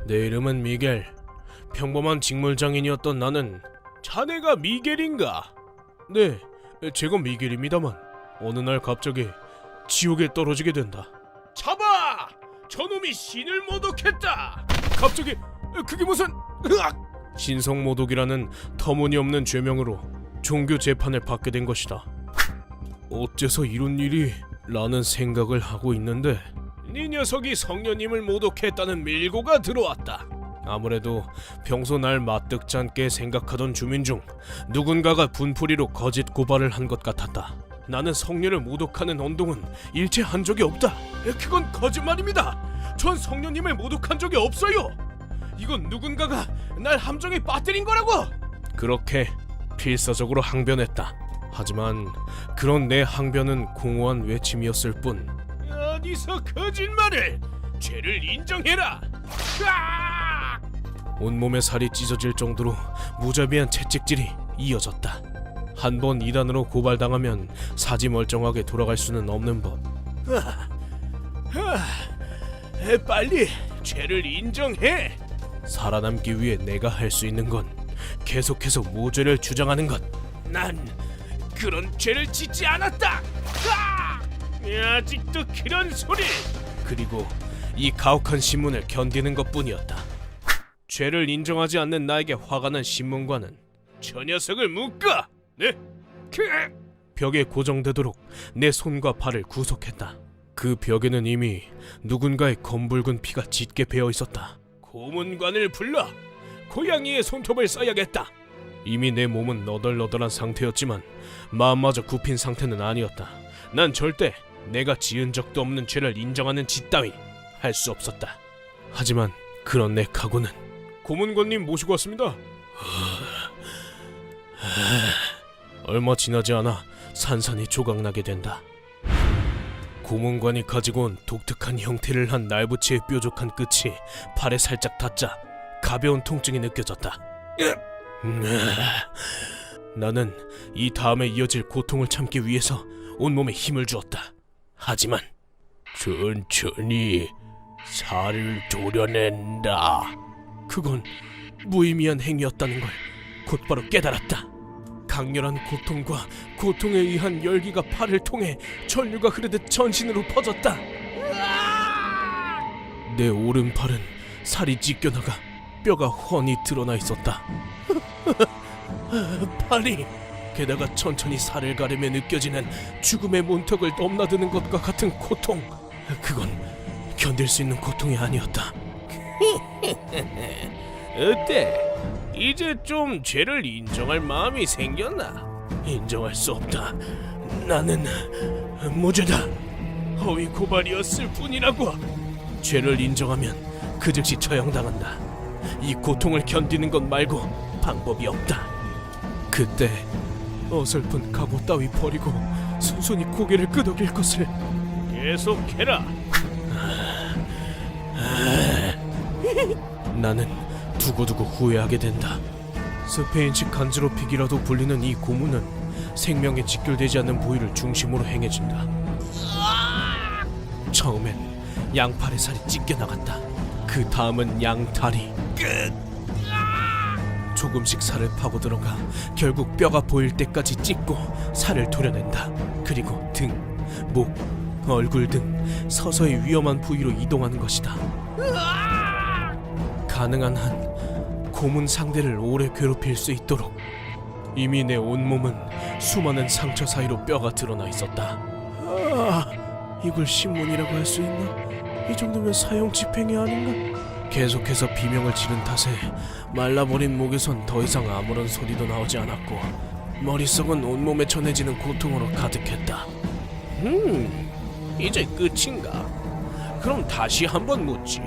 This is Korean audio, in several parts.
내 이름은 미겔. 평범한 직물장인이었던 나는 자네가 미겔인가? 네, 제가 미겔입니다만 어느 날 갑자기 지옥에 떨어지게 된다. 잡아! 저놈이 신을 모독했다! 갑자기 그게 무슨... 으악! 신성모독이라는 터무니없는 죄명으로 종교 재판을 받게 된 것이다. 어째서 이런 일이? 라는 생각을 하고 있는데 네 녀석이 성녀님을 모독했다는 밀고가 들어왔다. 아무래도 평소 날 마뜩지 않게 생각하던 주민 중 누군가가 분풀이로 거짓 고발을 한 것 같았다. 나는 성녀를 모독하는 언동은 일체 한 적이 없다. 그건 거짓말입니다. 전 성녀님을 모독한 적이 없어요. 이건 누군가가 날 함정에 빠뜨린 거라고. 그렇게 필사적으로 항변했다. 하지만 그런 내 항변은 공허한 외침이었을 뿐. 어디서 거짓말을! 죄를 인정해라! 온몸에 살이 찢어질 정도로 무자비한 채찍질이 이어졌다. 한 번 이단으로 고발당하면 사지 멀쩡하게 돌아갈 수는 없는 법. 빨리 죄를 인정해! 살아남기 위해 내가 할 수 있는 건 계속해서 무죄를 주장하는 것. 난 그런 죄를 짓지 않았다! 아직도 그런 소리! 그리고 이 가혹한 신문을 견디는 것뿐이었다. 죄를 인정하지 않는 나에게 화가 난 신문관은 저 녀석을 묶어! 네? 벽에 고정되도록 내 손과 발을 구속했다. 그 벽에는 이미 누군가의 검붉은 피가 짙게 배어 있었다. 고문관을 불러! 고양이의 손톱을 써야겠다! 이미 내 몸은 너덜너덜한 상태였지만 마음마저 굽힌 상태는 아니었다. 난 절대 내가 지은 적도 없는 죄를 인정하는 짓 따위 할 수 없었다. 하지만 그런 내 각오는... 고문관님 모시고 왔습니다. 얼마 지나지 않아 산산이 조각나게 된다. 고문관이 가지고 온 독특한 형태를 한 날붙이의 뾰족한 끝이 팔에 살짝 닿자 가벼운 통증이 느껴졌다. 나는 이 다음에 이어질 고통을 참기 위해서 온몸에 힘을 주었다. 하지만 천천히 살을 도려낸다. 그건 무의미한 행위였다는 걸 곧바로 깨달았다. 강렬한 고통과 고통에 의한 열기가 팔을 통해 전류가 흐르듯 전신으로 퍼졌다. 내 오른팔은 살이 찢겨나가 뼈가 훤히 드러나 있었다. 팔이... 게다가 천천히 살을 가르며 느껴지는 죽음의 문턱을 넘나드는 것과 같은 고통. 그건 견딜 수 있는 고통이 아니었다. 어때? 이제 좀 죄를 인정할 마음이 생겼나? 인정할 수 없다. 나는 무죄다. 허위 고발이었을 뿐이라고. 죄를 인정하면 그 즉시 처형당한다. 이 고통을 견디는 것 말고 방법이 없다. 그때 어설픈 각오 따위 버리고 순순히 고개를 끄덕일 것을. 계속해라. 나는 두고두고 후회하게 된다. 스페인식 간지럽히기라도 불리는 이 고문은 생명에 직결되지 않는 부위를 중심으로 행해진다. 처음엔 양팔의 살이 찢겨나간다. 그 다음은 양다리. 조금씩 살을 파고 들어가 결국 뼈가 보일 때까지 찢고 살을 도려낸다. 그리고 등, 목, 얼굴 등 서서히 위험한 부위로 이동하는 것이다. 가능한 한 고문 상대를 오래 괴롭힐 수 있도록. 이미 내 온몸은 수많은 상처 사이로 뼈가 드러나 있었다. 이걸 신문이라고 할 수 있나? 이 정도면 사형 집행이 아닌가? 계속해서 비명을 지른 탓에 말라버린 목에선 더 이상 아무런 소리도 나오지 않았고 머릿속은 온몸에 전해지는 고통으로 가득했다. 이제 끝인가? 그럼 다시 한번 묻지.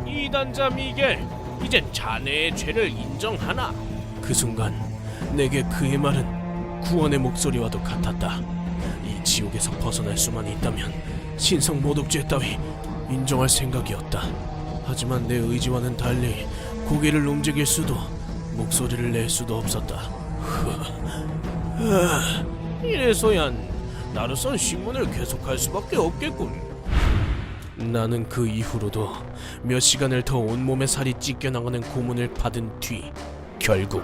이단자 미겔, 이젠 자네의 죄를 인정하나? 그 순간 내게 그의 말은 구원의 목소리와도 같았다. 이 지옥에서 벗어날 수만 있다면 신성 모독죄 따위 인정할 생각이었다. 하지만 내 의지와는 달리 고개를 움직일 수도 목소리를 낼 수도 없었다. 이래서야 나로선 신문을 계속할 수밖에 없겠군. 나는 그 이후로도 몇 시간을 더 온몸에 살이 찢겨나가는 고문을 받은 뒤 결국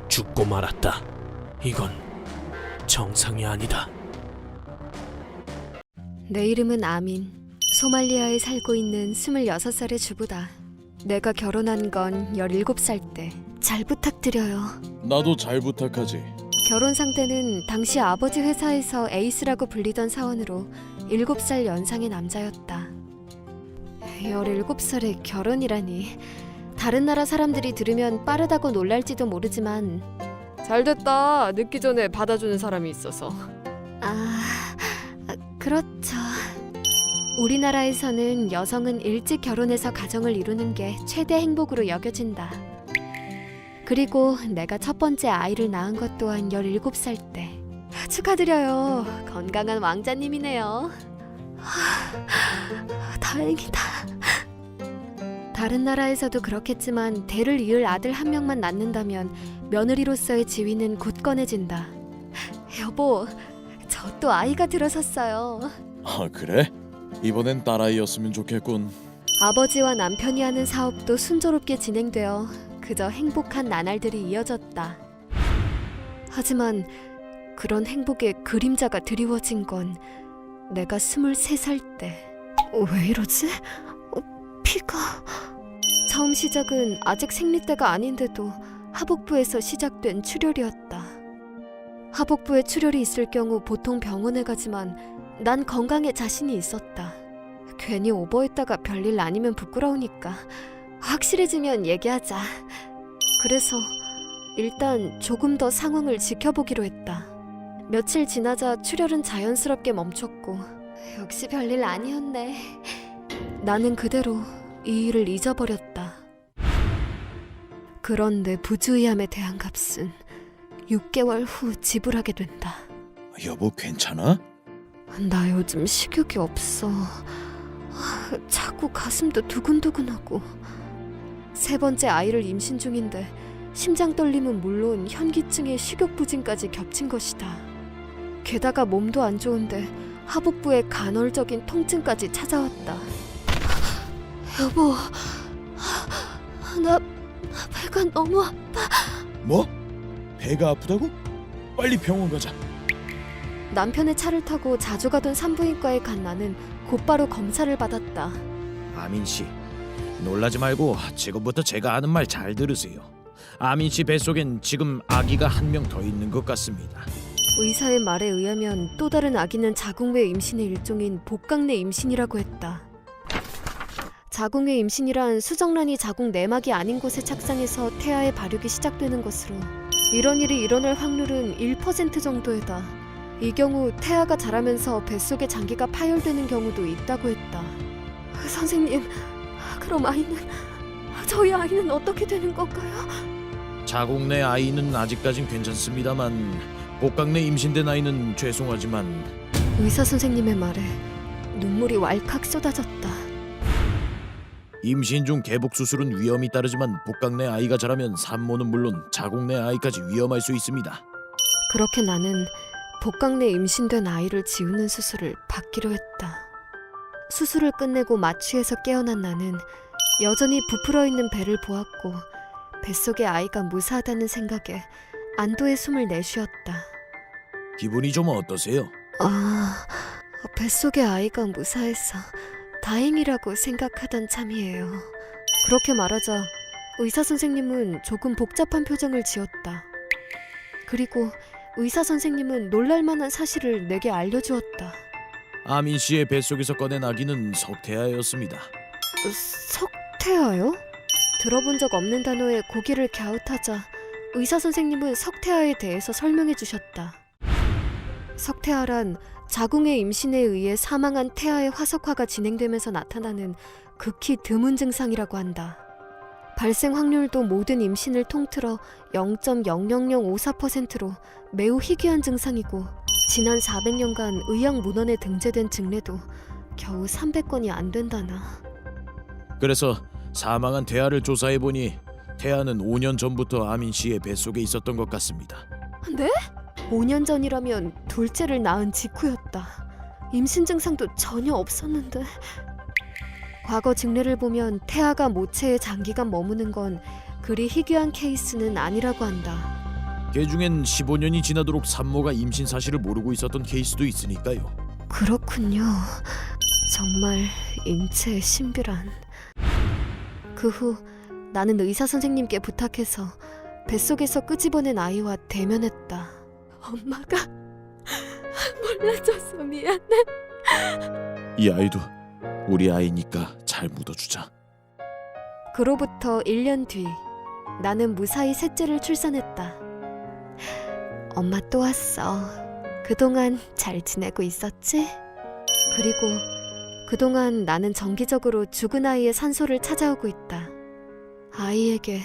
죽고 말았다. 이건 정상이 아니다. 내 이름은 아민. 소말리아에 살고 있는 26살의 주부다. 내가 결혼한 건 17살 때. 잘 부탁드려요. 나도 잘 부탁하지. 결혼 상대는 당시 아버지 회사에서 에이스라고 불리던 사원으로 7살 연상의 남자였다. 17살에 결혼이라니. 다른 나라 사람들이 들으면 빠르다고 놀랄지도 모르지만 잘됐다. 늦기 전에 받아주는 사람이 있어서. 그렇죠. 우리나라에서는 여성은 일찍 결혼해서 가정을 이루는 게 최대 행복으로 여겨진다. 그리고 내가 첫 번째 아이를 낳은 것 또한 17살 때. 축하드려요. 건강한 왕자님이네요. 다행이다. 다른 나라에서도 그렇겠지만 대를 이을 아들 한 명만 낳는다면 며느리로서의 지위는 굳건해진다. 여보, 저 또 아이가 들어섰어요. 아, 그래? 이번엔 딸아이였으면 좋겠군. 아버지와 남편이 하는 사업도 순조롭게 진행되어 그저 행복한 나날들이 이어졌다. 하지만 그런 행복의 그림자가 드리워진 건 내가 23살 때. 왜 이러지? 피가... 처음 시작은 아직 생리 때가 아닌데도 하복부에서 시작된 출혈이었다. 하복부에 출혈이 있을 경우 보통 병원에 가지만 난 건강에 자신이 있었다. 괜히 오버했다가 별일 아니면 부끄러우니까 확실해지면 얘기하자. 그래서 일단 조금 더 상황을 지켜보기로 했다. 며칠 지나자 출혈은 자연스럽게 멈췄고 역시 별일 아니었네. 나는 그대로 이 일을 잊어버렸다. 그런데 부주의함에 대한 값은 6개월 후 지불하게 된다. 여보, 괜찮아? 나 요즘 식욕이 없어. 자꾸 가슴도 두근두근하고. 세 번째 아이를 임신 중인데 심장 떨림은 물론 현기증에 식욕 부진까지 겹친 것이다. 게다가 몸도 안 좋은데 하복부에 간헐적인 통증까지 찾아왔다. 여보, 나 배가 너무 아파. 뭐? 배가 아프다고? 빨리 병원 가자. 남편의 차를 타고 자주 가던 산부인과에 간 나는 곧바로 검사를 받았다. 아민 씨, 놀라지 말고 지금부터 제가 하는 말 잘 들으세요. 아민 씨 뱃속엔 지금 아기가 한 명 더 있는 것 같습니다. 의사의 말에 의하면 또 다른 아기는 자궁외 임신의 일종인 복강내 임신이라고 했다. 자궁외 임신이란 수정란이 자궁 내막이 아닌 곳에 착상해서 태아의 발육이 시작되는 것으로 이런 일이 일어날 확률은 1% 정도이다. 이 경우 태아가 자라면서 뱃속의 장기가 파열되는 경우도 있다고 했다. 선생님, 그럼 저희 아이는 어떻게 되는 건가요? 자궁 내 아이는 아직까진 괜찮습니다만 복강내 임신된 아이는 죄송하지만 의사 선생님의 말에 눈물이 왈칵 쏟아졌다. 임신 중 개복 수술은 위험이 따르지만 복강내 아이가 자라면 산모는 물론 자궁 내 아이까지 위험할 수 있습니다. 그렇게 나는 복강내 임신된 아이를 지우는 수술을 받기로 했다. 수술을 끝내고 마취해서 깨어난 나는 여전히 부풀어 있는 배를 보았고 뱃속의 아이가 무사하다는 생각에 안도의 숨을 내쉬었다. 기분이 좀 어떠세요? 뱃속의 아이가 무사해서 다행이라고 생각하던 참이에요. 그렇게 말하자 의사 선생님은 조금 복잡한 표정을 지었다. 그리고 의사 선생님은 놀랄만한 사실을 내게 알려주었다. 아민 씨의 뱃속에서 꺼낸 아기는 석태아였습니다. 석태아요? 들어본 적 없는 단어에 고개를 갸웃하자 의사 선생님은 석태아에 대해서 설명해 주셨다. 석태아란 자궁의 임신에 의해 사망한 태아의 화석화가 진행되면서 나타나는 극히 드문 증상이라고 한다. 발생 확률도 모든 임신을 통틀어 0.00054%로 매우 희귀한 증상이고 지난 400년간 의학 문헌에 등재된 증례도 겨우 300건이 안 된다나. 그래서 사망한 태아를 조사해보니 태아는 5년 전부터 아민 씨의 뱃속에 있었던 것 같습니다. 네? 5년 전이라면 둘째를 낳은 직후였다. 임신 증상도 전혀 없었는데. 과거 증례를 보면 태아가 모체에 장기간 머무는 건 그리 희귀한 케이스는 아니라고 한다. 개 중엔 15년이 지나도록 산모가 임신 사실을 모르고 있었던 케이스도 있으니까요. 그렇군요. 정말 인체의 신비란. 그 후 나는 의사 선생님께 부탁해서 뱃속에서 끄집어낸 아이와 대면했다. 엄마가 몰라줘서 미안해. 이 아이도 우리 아이니까 잘 묻어주자. 그로부터 1년 뒤 나는 무사히 셋째를 출산했다. 엄마 또 왔어. 그동안 잘 지내고 있었지? 그리고 그동안 나는 정기적으로 죽은 아이의 산소를 찾아오고 있다. 아이에게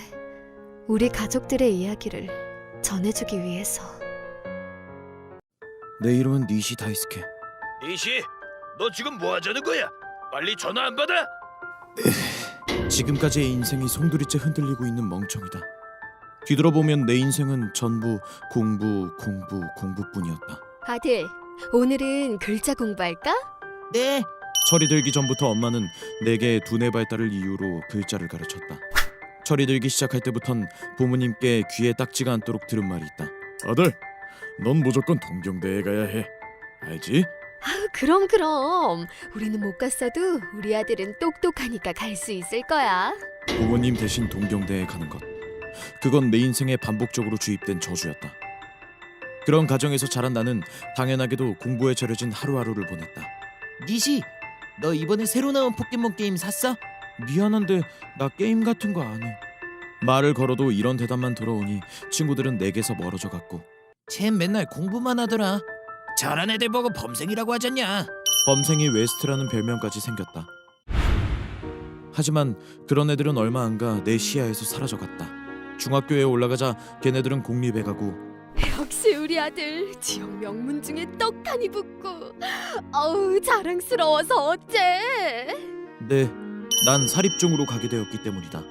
우리 가족들의 이야기를 전해주기 위해서. 내 이름은 니시 다이스케. 니시, 너 지금 뭐 하자는 거야? 빨리 전화 안 받아? 지금까지의 인생이 송두리째 흔들리고 있는 멍청이다. 뒤돌아보면 내 인생은 전부 공부뿐이었다. 아들, 오늘은 글자 공부할까? 네. 철이 들기 전부터 엄마는 내게 두뇌 발달을 이유로 글자를 가르쳤다. 철이 들기 시작할 때부턴 부모님께 귀에 딱지가 않도록 들은 말이 있다. 아들, 넌 무조건 동경대에 가야 해. 알지? 그럼 우리는 못 갔어도 우리 아들은 똑똑하니까 갈 수 있을 거야. 부모님 대신 동경대에 가는 것. 그건 내 인생에 반복적으로 주입된 저주였다. 그런 가정에서 자란 나는 당연하게도 공부에 절여진 하루하루를 보냈다. 니시, 너 이번에 새로 나온 포켓몬 게임 샀어? 미안한데 나 게임 같은 거 안 해. 말을 걸어도 이런 대답만 돌아오니 친구들은 내게서 멀어져 갔고, 쟨 맨날 공부만 하더라. 저런 애들 보고 범생이라고 하잖냐. 범생이 웨스트라는 별명까지 생겼다. 하지만 그런 애들은 얼마 안 가 내 시야에서 사라져갔다. 중학교에 올라가자 걔네들은 공립에 가고, 역시 우리 아들 지역 명문 중에 떡하니 붙고 어우 자랑스러워서 어째. 난 사립중으로 가게 되었기 때문이다.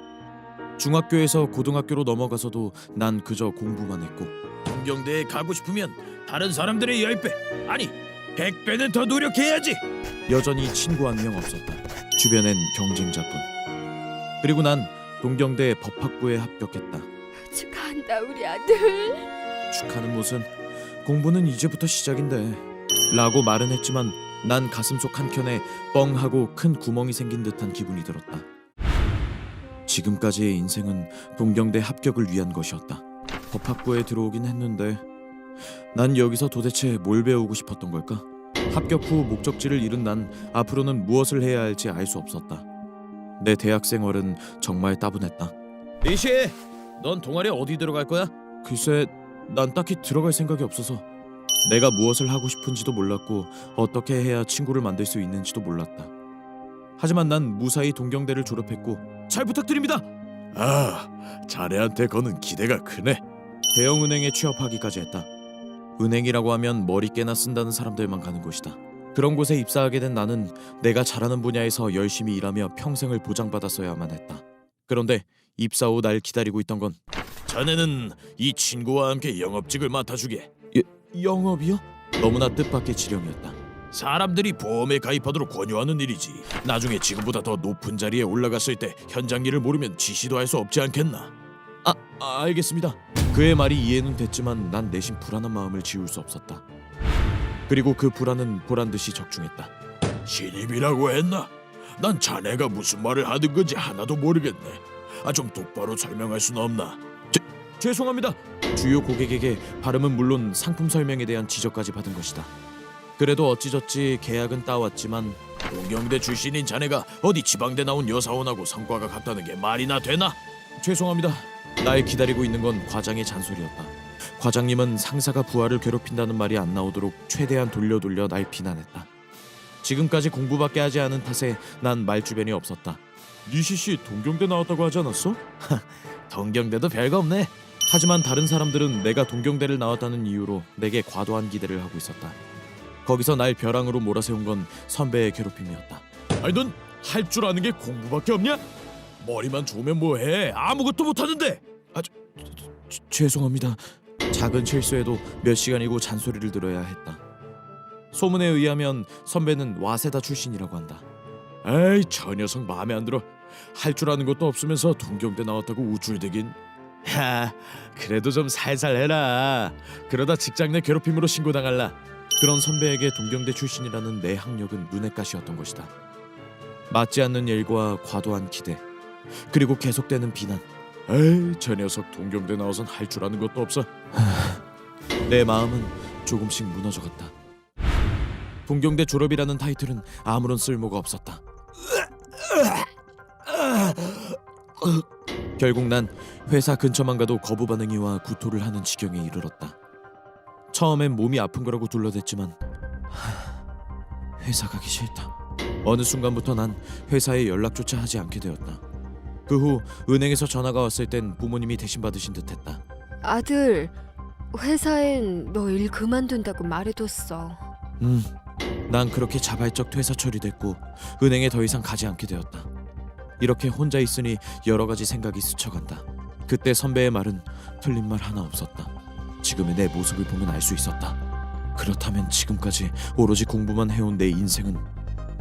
중학교에서 고등학교로 넘어가서도 난 그저 공부만 했고, 동경대에 가고 싶으면 다른 사람들의 10배, 아니 100배는 더 노력해야지. 여전히 친구 한 명 없었다. 주변엔 경쟁자뿐. 그리고 난 동경대 법학부에 합격했다. 축하한다 우리 아들. 축하는 무슨, 공부는 이제부터 시작인데 라고 말은 했지만 난 가슴속 한켠에 뻥하고 큰 구멍이 생긴 듯한 기분이 들었다. 지금까지의 인생은 동경대 합격을 위한 것이었다. 법학부에 들어오긴 했는데 난 여기서 도대체 뭘 배우고 싶었던 걸까? 합격 후 목적지를 잃은 난 앞으로는 무엇을 해야 할지 알 수 없었다. 내 대학 생활은 정말 따분했다. 니시, 넌 동아리 어디 들어갈 거야? 글쎄, 난 딱히 들어갈 생각이 없어서 내가 무엇을 하고 싶은지도 몰랐고 어떻게 해야 친구를 만들 수 있는지도 몰랐다. 하지만 난 무사히 동경대를 졸업했고, 잘 부탁드립니다. 자네한테 거는 기대가 크네. 대형은행에 취업하기까지 했다. 은행이라고 하면 머리 깨나 쓴다는 사람들만 가는 곳이다. 그런 곳에 입사하게 된 나는 내가 잘하는 분야에서 열심히 일하며 평생을 보장받았어야만 했다. 그런데 입사 후 날 기다리고 있던 건, 자네는 이 친구와 함께 영업직을 맡아주게. 영업이요? 너무나 뜻밖의 지령이었다. 사람들이 보험에 가입하도록 권유하는 일이지. 나중에 지금보다 더 높은 자리에 올라갔을 때 현장 일을 모르면 지시도 할 수 없지 않겠나? 알겠습니다. 그의 말이 이해는 됐지만 난 내심 불안한 마음을 지울 수 없었다. 그리고 그 불안은 보란듯이 적중했다. 신입이라고 했나? 난 자네가 무슨 말을 하는 건지 하나도 모르겠네. 좀 똑바로 설명할 수는 없나? 죄송합니다. 주요 고객에게 발음은 물론 상품 설명에 대한 지적까지 받은 것이다. 그래도 어찌저찌 계약은 따왔지만, 동경대 출신인 자네가 어디 지방대 나온 여사원하고 성과가 같다는 게 말이나 되나? 죄송합니다. 날 기다리고 있는 건 과장의 잔소리였다. 과장님은 상사가 부하를 괴롭힌다는 말이 안 나오도록 최대한 돌려 날 비난했다. 지금까지 공부밖에 하지 않은 탓에 난 말주변이 없었다. 니시씨 동경대 나왔다고 하지 않았어? 동경대도 별거 없네. 하지만 다른 사람들은 내가 동경대를 나왔다는 이유로 내게 과도한 기대를 하고 있었다. 거기서 날 벼랑으로 몰아세운 건 선배의 괴롭힘이었다. 아니 넌 할 줄 아는 게 공부밖에 없냐? 머리만 좋으면 뭐해? 아무것도 못하는데. 죄송합니다. 작은 실수에도 몇 시간이고 잔소리를 들어야 했다. 소문에 의하면 선배는 와세다 출신이라고 한다. 에이, 저 녀석 마음에 안 들어. 할 줄 아는 것도 없으면서 동경대 나왔다고 우쭐대긴. 야, 그래도 좀 살살 해라. 그러다 직장 내 괴롭힘으로 신고당할라. 그런 선배에게 동경대 출신이라는 내 학력은 눈엣 가시였던 것이다. 맞지 않는 일과 과도한 기대, 그리고 계속되는 비난. 에이, 저 녀석 동경대 나와선 할 줄 아는 것도 없어. 내 마음은 조금씩 무너져갔다. 동경대 졸업이라는 타이틀은 아무런 쓸모가 없었다. 결국 난 회사 근처만 가도 거부 반응이 와 구토를 하는 지경에 이르렀다. 처음엔 몸이 아픈 거라고 둘러댔지만 회사 가기 싫다. 어느 순간부터 난 회사에 연락조차 하지 않게 되었다. 그 후 은행에서 전화가 왔을 땐 부모님이 대신 받으신 듯했다. 아들, 회사엔 너 일 그만둔다고 말해뒀어. 난 그렇게 자발적 퇴사 처리됐고 은행에 더 이상 가지 않게 되었다. 이렇게 혼자 있으니 여러 가지 생각이 스쳐간다. 그때 선배의 말은 틀린 말 하나 없었다. 지금의 내 모습을 보면 알 수 있었다. 그렇다면 지금까지 오로지 공부만 해온 내 인생은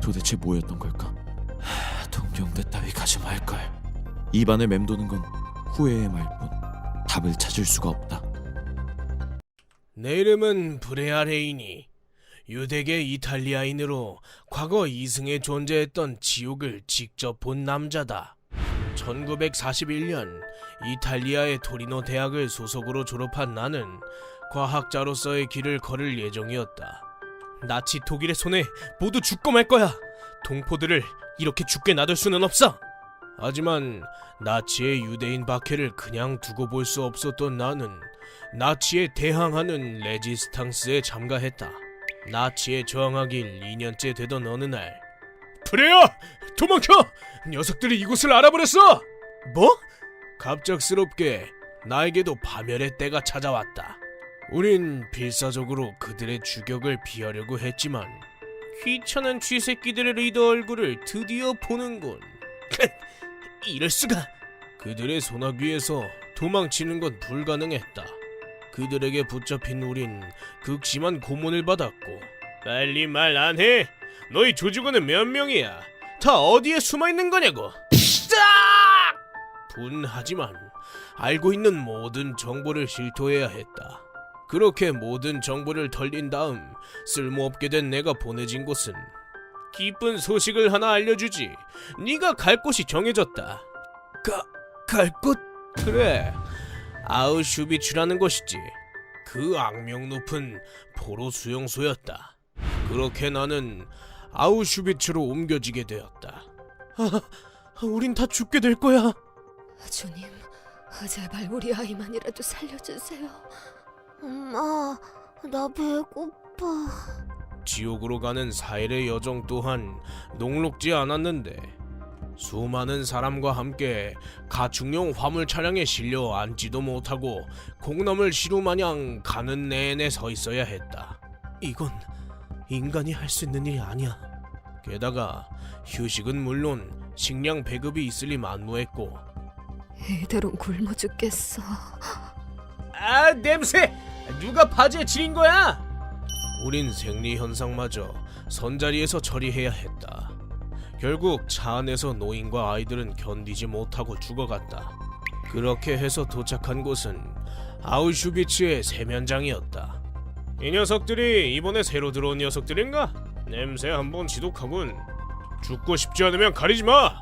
도대체 뭐였던 걸까? 동경대 따위 가지 말걸. 입안에 맴도는 건 후회의 말뿐. 답을 찾을 수가 없다. 내 이름은 브레아 레이니. 유대계 이탈리아인으로 과거 이승에 존재했던 지옥을 직접 본 남자다. 1941년 이탈리아의 토리노 대학을 소속으로 졸업한 나는 과학자로서의 길을 걸을 예정이었다. 나치 독일의 손에 모두 죽고 말 거야. 동포들을 이렇게 죽게 놔둘 수는 없어. 하지만 나치의 유대인 박해를 그냥 두고 볼 수 없었던 나는 나치에 대항하는 레지스탕스에 참가했다. 나치에 저항하길 2년째 되던 어느 날, 브레야! 도망쳐! 녀석들이 이곳을 알아버렸어! 뭐? 갑작스럽게 나에게도 파멸의 때가 찾아왔다. 우린 필사적으로 그들의 추격을 피하려고 했지만 귀찮은 쥐새끼들의 리더 얼굴을 드디어 보는군. 이럴 수가! 그들의 소나귀에서 도망치는 건 불가능했다. 그들에게 붙잡힌 우린 극심한 고문을 받았고. 빨리 말 안 해? 너희 조직원은 몇 명이야? 다 어디에 숨어 있는 거냐고? 분하지만 알고 있는 모든 정보를 실토해야 했다. 그렇게 모든 정보를 털린 다음 쓸모없게 된 내가 보내진 곳은, 기쁜 소식을 하나 알려주지. 네가 갈 곳이 정해졌다. 갈 곳? 그래, 아우슈비츠라는 곳이지. 그 악명 높은 포로 수용소였다. 그렇게 나는 아우슈비츠로 옮겨지게 되었다. 우린 다 죽게 될 거야. 주님, 제발 우리 아이만이라도 살려주세요. 엄마, 나 배고파. 지옥으로 가는 사일의 여정 또한 녹록지 않았는데, 수많은 사람과 함께 가축용 화물 차량에 실려 앉지도 못하고 콩나물 시루 마냥 가는 내내 서 있어야 했다. 이건 인간이 할 수 있는 일이 아니야. 게다가 휴식은 물론 식량 배급이 있을 리 만무했고. 이대로 굶어 죽겠어. 아, 냄새! 누가 바지에 지린 거야? 우린 생리 현상마저 선자리에서 처리해야 했다. 결국 차 안에서 노인과 아이들은 견디지 못하고 죽어갔다. 그렇게 해서 도착한 곳은 아우슈비츠의 세면장이었다. 이 녀석들이 이번에 새로 들어온 녀석들인가? 냄새 한번 지독하군. 죽고 싶지 않으면 가리지 마!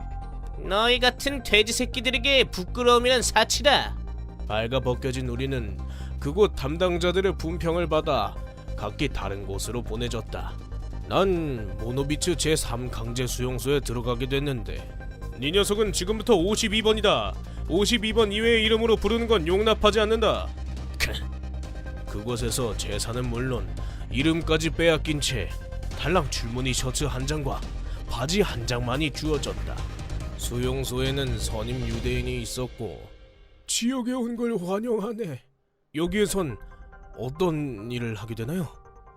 너희 같은 돼지 새끼들에게 부끄러움이란 사치다. 발가벗겨진 우리는 그곳 담당자들의 분평을 받아 각기 다른 곳으로 보내졌다. 난 모노비츠 제3강제 수용소에 들어가게 됐는데, 네 녀석은 지금부터 52번이다. 52번 이외의 이름으로 부르는 건 용납하지 않는다. 그곳에서 제사는 물론 이름까지 빼앗긴 채 달랑 줄무늬 셔츠 한 장과 바지 한 장만이 주어졌다. 수용소에는 선임 유대인이 있었고, 지옥에 온 걸 환영하네. 여기에선 어떤 일을 하게 되나요?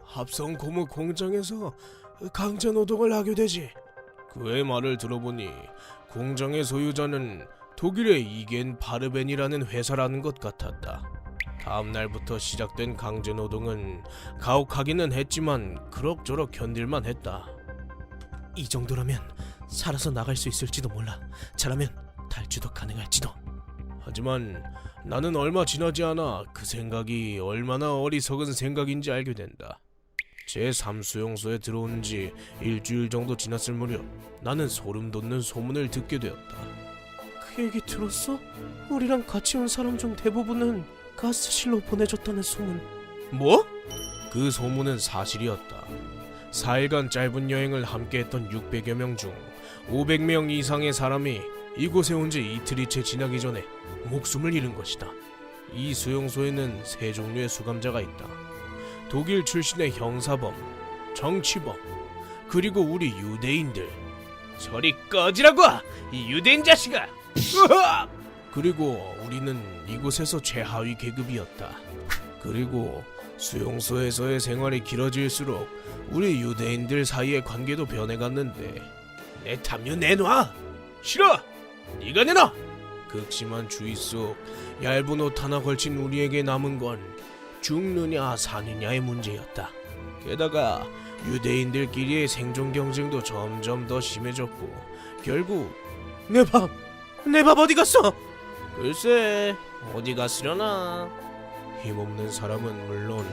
합성 고무 공장에서 강제 노동을 하게 되지. 그의 말을 들어보니 공장의 소유자는 독일의 이겐 파르벤이라는 회사라는 것 같았다. 다음 날부터 시작된 강제 노동은 가혹하기는 했지만 그럭저럭 견딜만 했다. 이 정도라면 살아서 나갈 수 있을지도 몰라. 잘하면 탈주도 가능할지도. 하지만 나는 얼마 지나지 않아 그 생각이 얼마나 어리석은 생각인지 알게 된다. 제3수용소에 들어온 지 일주일 정도 지났을 무렵 나는 소름 돋는 소문을 듣게 되었다. 그 얘기 들었어? 우리랑 같이 온 사람 중 대부분은 가스실로 보내줬다는 소문. 뭐? 그 소문은 사실이었다. 4일간 짧은 여행을 함께했던 600여 명 중 500명 이상의 사람이 이곳에 온 지 이틀이 채 지나기 전에 목숨을 잃은 것이다. 이 수용소에는 세 종류의 수감자가 있다. 독일 출신의 형사범, 정치범, 그리고 우리 유대인들. 저리 꺼지라고! 이 유대인 자식아! 으악! 그리고 우리는 이곳에서 최하위 계급이었다. 그리고 수용소에서의 생활이 길어질수록 우리 유대인들 사이의 관계도 변해갔는데 내 담요 내놔! 싫어! 네가 내놔! 극심한 주의 속 얇은 옷 하나 걸친 우리에게 남은 건 죽느냐 사느냐의 문제였다. 게다가 유대인들끼리의 생존 경쟁도 점점 더 심해졌고 결국 내 밥 어디 갔어? 글쎄 어디 갔으려나. 힘없는 사람은 물론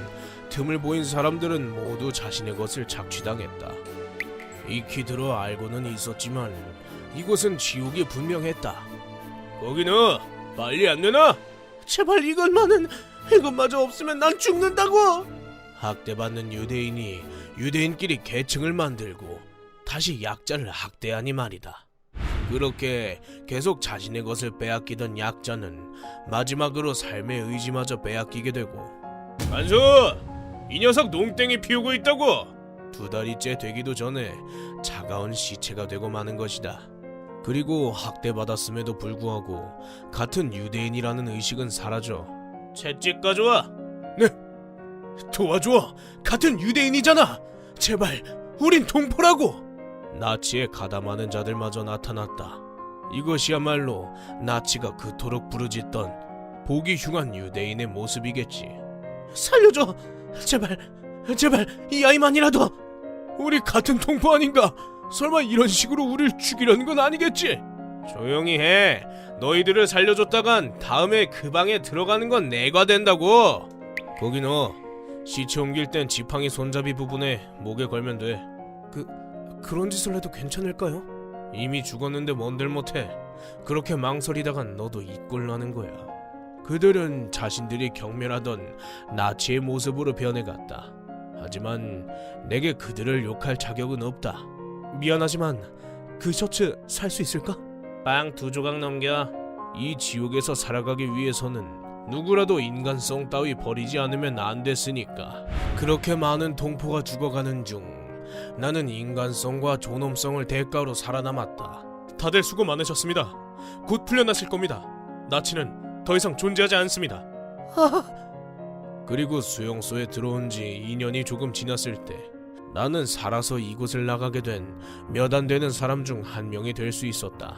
틈을 보인 사람들은 모두 자신의 것을 착취당했다. 익히 들어 알고는 있었지만 이곳은 지옥이 분명했다. 거기 너 빨리 안 내놔. 제발 이것마저 없으면 난 죽는다고. 학대받는 유대인이 유대인끼리 계층을 만들고 다시 약자를 학대하니 말이다. 그렇게 계속 자신의 것을 빼앗기던 약자는 마지막으로 삶의 의지마저 빼앗기게 되고. 간수! 이 녀석 농땡이 피우고 있다고! 2달이째 되기도 전에 차가운 시체가 되고 마는 것이다. 그리고 학대받았음에도 불구하고 같은 유대인이라는 의식은 사라져. 채찍 가져와! 네! 도와줘! 같은 유대인이잖아! 제발 우린 동포라고! 나치에 가담하는 자들마저 나타났다. 이것이야말로 나치가 그토록 부르짖던 보기 흉한 유대인의 모습이겠지. 살려줘! 제발 이 아이만이라도! 우리 같은 동포 아닌가? 설마 이런 식으로 우릴 죽이려는 건 아니겠지? 조용히 해. 너희들을 살려줬다간 다음에 그 방에 들어가는 건 내가 된다고. 거기 너 시체 옮길 땐 지팡이 손잡이 부분에 목에 걸면 돼. 그런 짓을 해도 괜찮을까요? 이미 죽었는데 뭔들 못해. 그렇게 망설이다간 너도 이 꼴 나는 거야. 그들은 자신들이 경멸하던 나치의 모습으로 변해갔다. 하지만 내게 그들을 욕할 자격은 없다. 미안하지만 그 셔츠 살 수 있을까? 빵 2조각 넘겨. 이 지옥에서 살아가기 위해서는 누구라도 인간성 따위 버리지 않으면 안 됐으니까. 그렇게 많은 동포가 죽어가는 중 나는 인간성과 존엄성을 대가로 살아남았다. 다들 수고 많으셨습니다. 곧 풀려나실 겁니다. 나치는 더 이상 존재하지 않습니다. 그리고 수용소에 들어온 지 2년이 조금 지났을 때 나는 살아서 이곳을 나가게 된 몇 안 되는 사람 중 한 명이 될 수 있었다.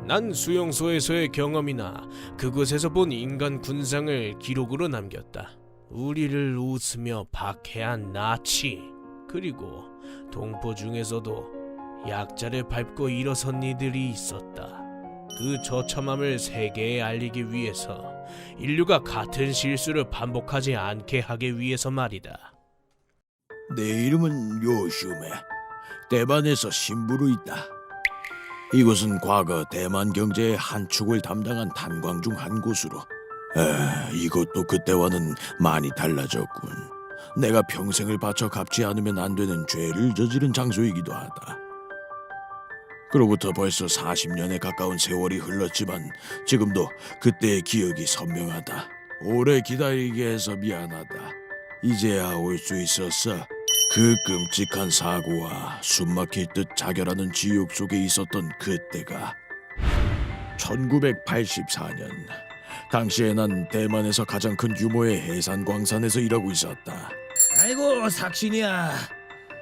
난 수용소에서의 경험이나 그곳에서 본 인간 군상을 기록으로 남겼다. 우리를 웃으며 박해한 나치, 그리고 동포 중에서도 약자를 밟고 일어선 이들이 있었다. 그 처참함을 세계에 알리기 위해서, 인류가 같은 실수를 반복하지 않게 하기 위해서 말이다. 내 이름은 요슈메. 대만에서 신부로 있다. 이곳은 과거 대만 경제의 한 축을 담당한 탄광 중 한 곳으로. 이것도 그때와는 많이 달라졌군. 내가 평생을 바쳐 갚지 않으면 안 되는 죄를 저지른 장소이기도 하다. 그로부터 벌써 40년에 가까운 세월이 흘렀지만 지금도 그때의 기억이 선명하다. 오래 기다리게 해서 미안하다. 이제야 올 수 있었어. 그 끔찍한 사고와 숨막힐 듯 자결하는 지옥 속에 있었던 그때가 1984년. 당시에 난 대만에서 가장 큰 규모의 해산 광산에서 일하고 있었다. 아이고 삭신이야.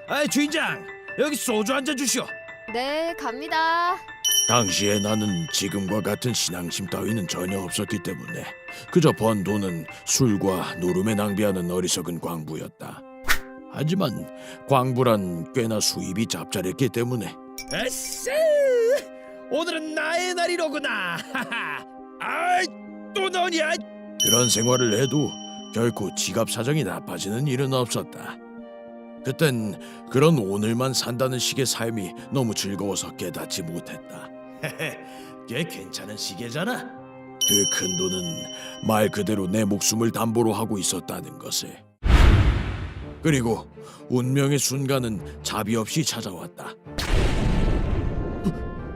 아이 주인장, 여기 소주 한 잔 주시오. 네, 갑니다. 당시에 나는 지금과 같은 신앙심 따위는 전혀 없었기 때문에 그저 번 돈은 술과 노름에 낭비하는 어리석은 광부였다. 하지만 광부란 꽤나 수입이 잡잘했기 때문에 에쎄, 오늘은 나의 날이로구나. 아이, 또 너냐? 그런 생활을 해도 결코 지갑 사정이 나빠지는 일은 없었다. 그땐 그런 오늘만 산다는 식의 삶이 너무 즐거워서 깨닫지 못했다. 걔 괜찮은 시계잖아. 그 큰 돈은 말 그대로 내 목숨을 담보로 하고 있었다는 것을. 그리고 운명의 순간은 자비 없이 찾아왔다.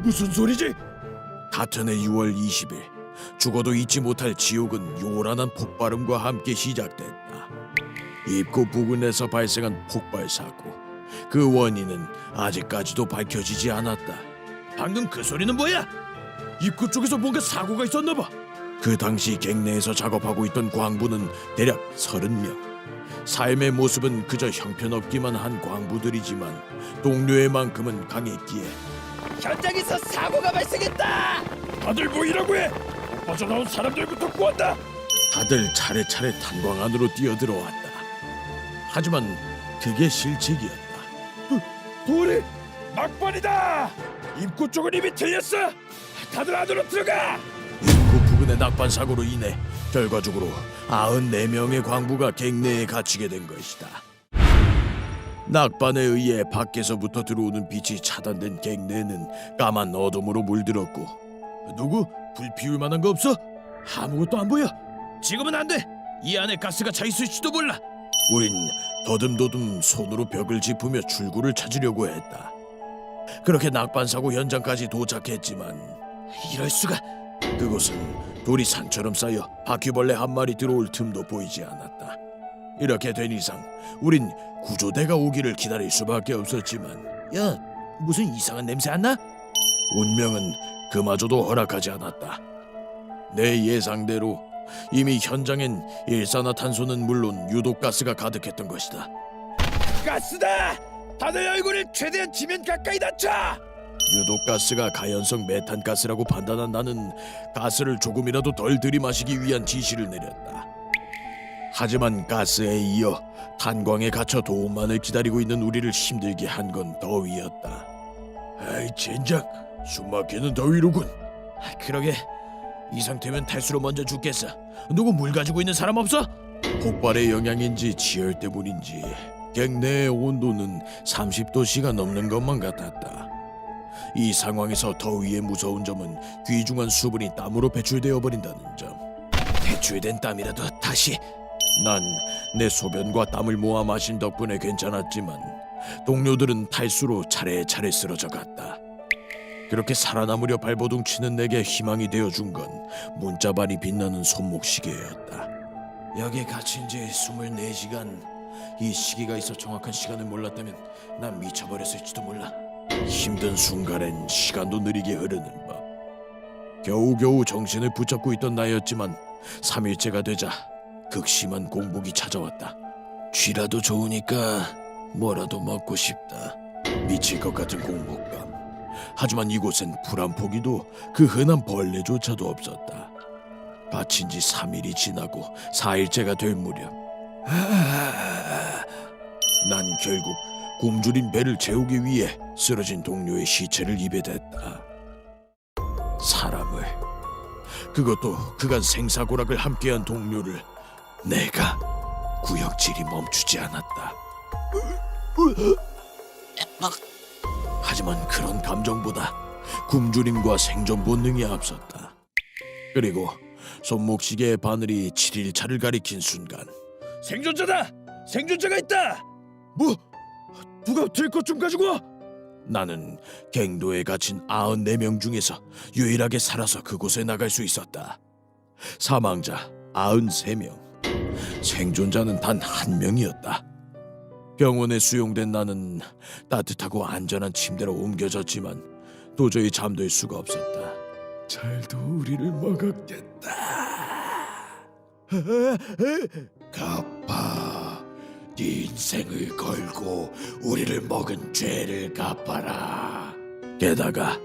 무슨 소리지? 같은 해 6월 20일, 죽어도 잊지 못할 지옥은 요란한 폭발음과 함께 시작됐다. 입구 부근에서 발생한 폭발 사고. 그 원인은 아직까지도 밝혀지지 않았다. 방금 그 소리는 뭐야? 입구 쪽에서 뭔가 사고가 있었나 봐. 그 당시 갱내에서 작업하고 있던 광부는 대략 30명. 삶의 모습은 그저 형편없기만 한 광부들이지만 동료의만큼은 강했기에 현장에서 사고가 발생했다! 다들 모이라고 해! 빠져나온 사람들부터 구한다! 다들 차례차례 탄광 안으로 뛰어들어왔다. 하지만 그게 실책이었다. 도리! 막판이다! 입구 쪽은 이미 틀렸어! 다들 안으로 들어가! 입구 부근의 낙반 사고로 인해 결과적으로 94명의 광부가 갱내에 갇히게 된 것이다. 낙반에 의해 밖에서부터 들어오는 빛이 차단된 갱내는 까만 어둠으로 물들었고, 누구? 불 피울 만한 거 없어? 아무것도 안 보여. 지금은 안 돼. 이 안에 가스가 차 있을지도 몰라. 우린 더듬더듬 손으로 벽을 짚으며 출구를 찾으려고 했다. 그렇게 낙반 사고 현장까지 도착했지만 이럴 수가. 그곳은 돌이 산처럼 쌓여 바퀴벌레 한 마리 들어올 틈도 보이지 않았다. 이렇게 된 이상 우린 구조대가 오기를 기다릴 수밖에 없었지만, 야, 무슨 이상한 냄새 안 나? 운명은 그마저도 허락하지 않았다. 내 예상대로 이미 현장엔 일산화탄소는 물론 유독가스가 가득했던 것이다. 가스다! 다들 얼굴을 최대한 지면 가까이 낮춰! 유독가스가 가연성 메탄가스라고 판단한 나는 가스를 조금이라도 덜 들이마시기 위한 지시를 내렸다. 하지만 가스에 이어 탄광에 갇혀 도움만을 기다리고 있는 우리를 힘들게 한 건 더위였다. 아이 젠장, 숨막히는 더위로군. 그러게, 이 상태면 탈수로 먼저 죽겠어. 누구 물 가지고 있는 사람 없어? 폭발의 영향인지 지열 때문인지 갱내의 온도는 30도씨가 넘는 것만 같았다. 이 상황에서 더위의 무서운 점은 귀중한 수분이 땀으로 배출되어 버린다는 점. 배출된 땀이라도 다시. 난 내 소변과 땀을 모아 마신 덕분에 괜찮았지만 동료들은 탈수로 차례차례 쓰러져 갔다. 그렇게 살아남으려 발버둥치는 내게 희망이 되어준 건 문자반이 빛나는 손목시계였다. 여기에 갇힌 지 24시간. 이 시계가 있어 정확한 시간을 몰랐다면 난 미쳐버렸을지도 몰라. 힘든 순간엔 시간도 느리게 흐르는 법. 겨우겨우 정신을 붙잡고 있던 나였지만 3일째가 되자 극심한 공복이 찾아왔다. 쥐라도 좋으니까 뭐라도 먹고 싶다. 미칠 것 같은 공복감. 하지만 이곳엔 불 한 포기도 그 흔한 벌레조차도 없었다. 바친 지 3일이 지나고 4일째가 될 무렵 난 결국 굶주린 배를 채우기 위해 쓰러진 동료의 시체를 입에 댔다. 사람을, 그것도 그간 생사고락을 함께한 동료를 내가 구역질이 멈추지 않았다. 하지만 그런 감정보다 굶주림과 생존 본능이 앞섰다. 그리고 손목시계의 바늘이 7일차를 가리킨 순간, 생존자다! 생존자가 있다! 뭐? 누가 들 것 좀 가지고 와! 나는 갱도에 갇힌 94명 중에서 유일하게 살아서 그곳에 나갈 수 있었다. 사망자 93명, 생존자는 단 1명이었다. 병원에 수용된 나는 따뜻하고 안전한 침대로 옮겨졌지만 도저히 잠들 수가 없었다. 잘도 우리를 먹었겠다. 갚아. 네 인생을 걸고 우리를 먹은 죄를 갚아라. 게다가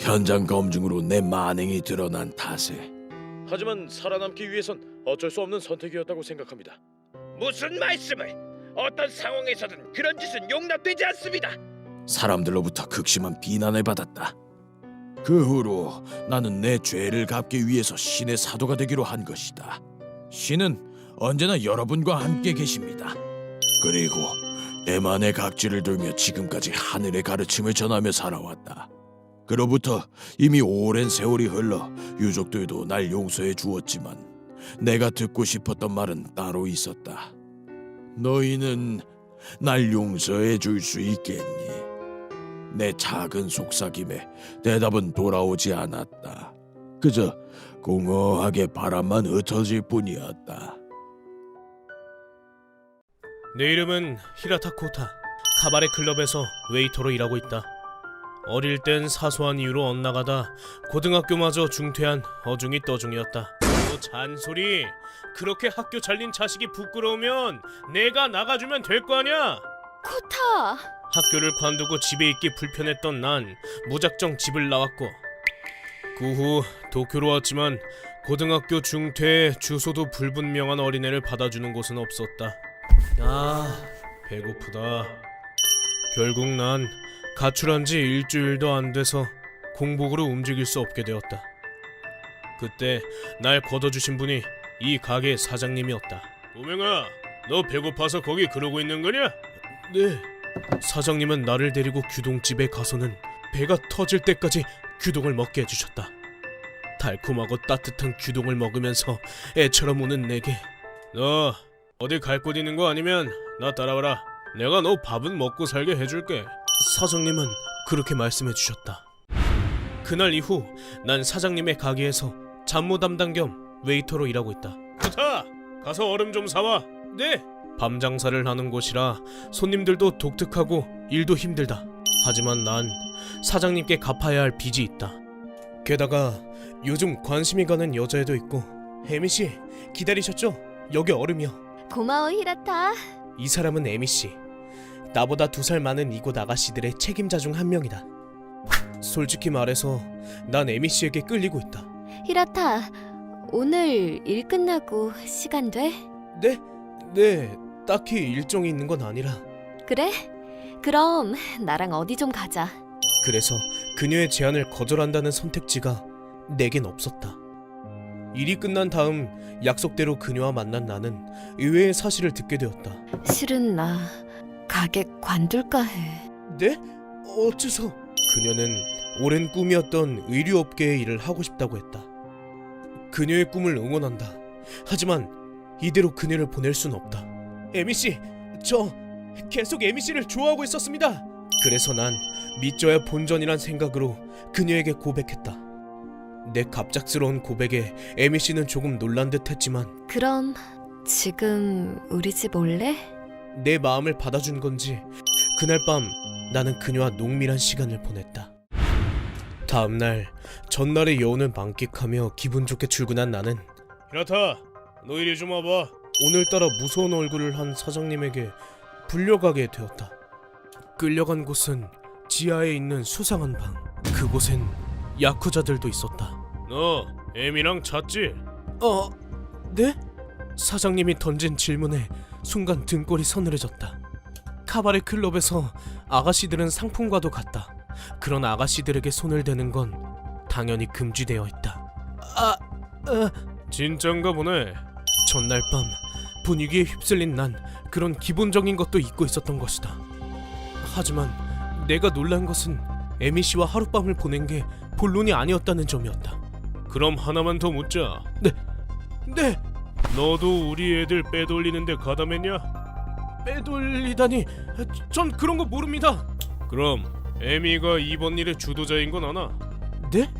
현장 검증으로 내 만행이 드러난 탓에. 하지만 살아남기 위해선 어쩔 수 없는 선택이었다고 생각합니다. 무슨 말씀을? 어떤 상황에서든 그런 짓은 용납되지 않습니다. 사람들로부터 극심한 비난을 받았다. 그 후로 나는 내 죄를 갚기 위해서 신의 사도가 되기로 한 것이다. 신은 언제나 여러분과 함께 계십니다. 그리고 대만의 각지를 돌며 지금까지 하늘의 가르침을 전하며 살아왔다. 그로부터 이미 오랜 세월이 흘러 유족들도 날 용서해 주었지만 내가 듣고 싶었던 말은 따로 있었다. 너희는 날 용서해 줄 수 있겠니? 내 작은 속삭임에 대답은 돌아오지 않았다. 그저 공허하게 바람만 흩어질 뿐이었다. 내 이름은 히라타 코타. 카바레 클럽에서 웨이터로 일하고 있다. 어릴 땐 사소한 이유로 엇나가다 고등학교마저 중퇴한 어중이 떠중이었다. 또 잔소리. 그렇게 학교 잘린 자식이 부끄러우면 내가 나가주면 될 거 아냐? 코타! 학교를 관두고 집에 있기 불편했던 난 무작정 집을 나왔고, 그 후 도쿄로 왔지만 고등학교 중퇴에 주소도 불분명한 어린애를 받아주는 곳은 없었다. 아, 배고프다. 결국 난 가출한 지 일주일도 안 돼서 공복으로 움직일 수 없게 되었다. 그때 날 걷어주신 분이 이 가게의 사장님이었다. 오명아, 너 배고파서 거기 그러고 있는 거냐? 네. 사장님은 나를 데리고 규동집에 가서는 배가 터질 때까지 규동을 먹게 해주셨다. 달콤하고 따뜻한 규동을 먹으면서 애처럼 우는 내게, 너 어디 갈 곳 있는 거 아니면 나 따라와라. 내가 너 밥은 먹고 살게 해줄게. 사장님은 그렇게 말씀해 주셨다. 그날 이후 난 사장님의 가게에서 잡무 담당 겸 웨이터로 일하고 있다. 좋다! 가서 얼음 좀 사와. 네! 밤 장사를 하는 곳이라 손님들도 독특하고 일도 힘들다. 하지만 난 사장님께 갚아야 할 빚이 있다. 게다가 요즘 관심이 가는 여자애도 있고. 에미씨, 기다리셨죠? 여기 얼음이요. 고마워, 히라타. 이 사람은 에미씨. 나보다 2살 많은 이곳 아가씨들의 책임자 중 한 명이다. 솔직히 말해서 난 에미씨에게 끌리고 있다. 히라타, 오늘 일 끝나고 시간 돼? 네, 딱히 일정이 있는 건 아니라. 그래? 그럼 나랑 어디 좀 가자. 그래서 그녀의 제안을 거절한다는 선택지가 내겐 없었다. 일이 끝난 다음 약속대로 그녀와 만난 나는 의외의 사실을 듣게 되었다. 실은 나 가게 관둘까 해. 네? 어째서? 그녀는 오랜 꿈이었던 의류업계의 일을 하고 싶다고 했다. 그녀의 꿈을 응원한다. 하지만 이대로 그녀를 보낼 순 없다. 에미씨, 저 계속 에미씨를 좋아하고 있었습니다. 그래서 난 믿져야 본전이란 생각으로 그녀에게 고백했다. 내 갑작스러운 고백에 에미씨는 조금 놀란 듯 했지만, 그럼 지금 우리 집 올래? 내 마음을 받아준 건지 그날 밤 나는 그녀와 농밀한 시간을 보냈다. 다음날 전날의 여운을 만끽하며 기분 좋게 출근한 나는, 히라타, 너 이리 좀 와봐. 오늘따라 무서운 얼굴을 한 사장님에게 불려가게 되었다. 끌려간 곳은 지하에 있는 수상한 방. 그곳엔 야쿠자들도 있었다. 너 에미랑 잤지? 네? 사장님이 던진 질문에 순간 등골이 서늘해졌다. 카바레 클럽에서 아가씨들은 상품과도 같다. 그런 아가씨들에게 손을 대는 건 당연히 금지되어 있다. 진짠가 보네. 전날 밤 분위기에 휩쓸린 난 그런 기본적인 것도 잊고 있었던 것이다. 하지만 내가 놀란 것은 에미 씨와 하룻밤을 보낸 게 본론이 아니었다는 점이었다. 그럼 하나만 더 묻자. 네. 너도 우리 애들 빼돌리는데 가담했냐? 빼돌리다니, 전 그런 거 모릅니다. 그럼 에미가 이번 일의 주도자인 건 아나? 네?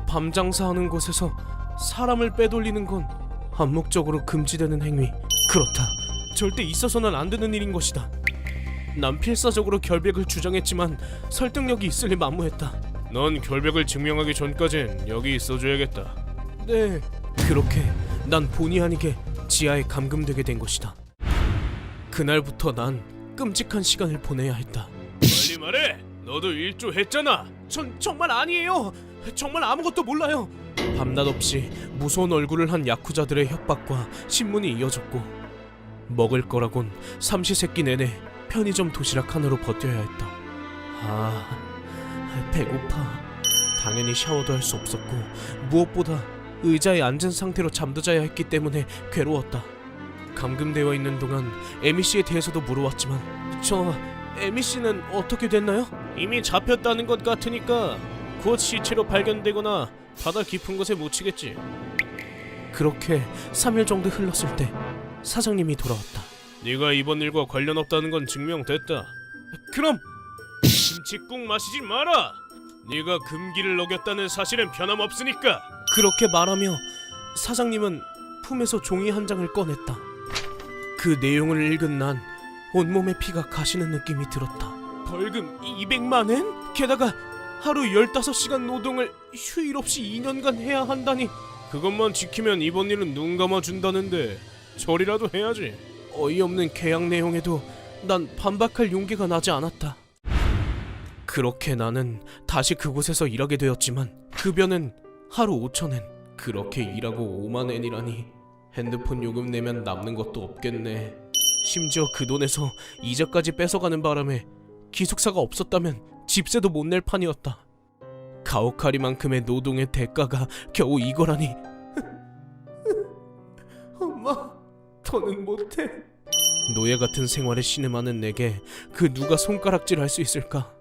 밤 장사하는 곳에서 사람을 빼돌리는 건 암묵적으로 금지되는 행위. 그렇다. 절대 있어서는 안 되는 일인 것이다. 난 필사적으로 결백을 주장했지만 설득력이 있으리 만무했다. 넌 결백을 증명하기 전까진 여기 있어줘야겠다. 네. 그렇게 난 본의 아니게 지하에 감금되게 된 것이다. 그날부터 난 끔찍한 시간을 보내야 했다. 빨리 말해! 너도 일조했잖아! 전 정말 아니에요! 정말 아무것도 몰라요! 밤낮 없이 무서운 얼굴을 한 야쿠자들의 협박과 신문이 이어졌고, 먹을 거라곤 삼시세끼 내내 편의점 도시락 하나로 버텨야 했다. 배고파. 당연히 샤워도 할 수 없었고 무엇보다 의자에 앉은 상태로 잠들어야 했기 때문에 괴로웠다. 감금되어 있는 동안 에미 씨에 대해서도 물어왔지만 저 에미 씨는 어떻게 됐나요? 이미 잡혔다는 것 같으니까 곧 시체로 발견되거나 바다 깊은 곳에 묻히겠지. 그렇게 3일 정도 흘렀을 때 사장님이 돌아왔다. 네가 이번 일과 관련 없다는 건 증명됐다. 그럼 김치국 마시지 마라. 네가 금기를 어겼다는 사실은 변함없으니까. 그렇게 말하며 사장님은 품에서 종이 한 장을 꺼냈다. 그 내용을 읽은 난 온몸에 피가 가시는 느낌이 들었다. 벌금 200만 엔? 게다가 하루 15시간 노동을 휴일 없이 2년간 해야 한다니. 그것만 지키면 이번 일은 눈 감아준다는데 저리라도 해야지. 어이없는 계약 내용에도 난 반박할 용기가 나지 않았다. 그렇게 나는 다시 그곳에서 일하게 되었지만 급여는 하루 5,000엔. 그렇게 일하고 5만 엔이라니 핸드폰 요금 내면 남는 것도 없겠네. 심지어 그 돈에서 이자까지 뺏어가는 바람에 기숙사가 없었다면 집세도 못 낼 판이었다. 가오카리만큼의 노동의 대가가 겨우 이거라니. 엄마, 더는 못해. 노예 같은 생활에 신음하는 내게 그 누가 손가락질할 수 있을까?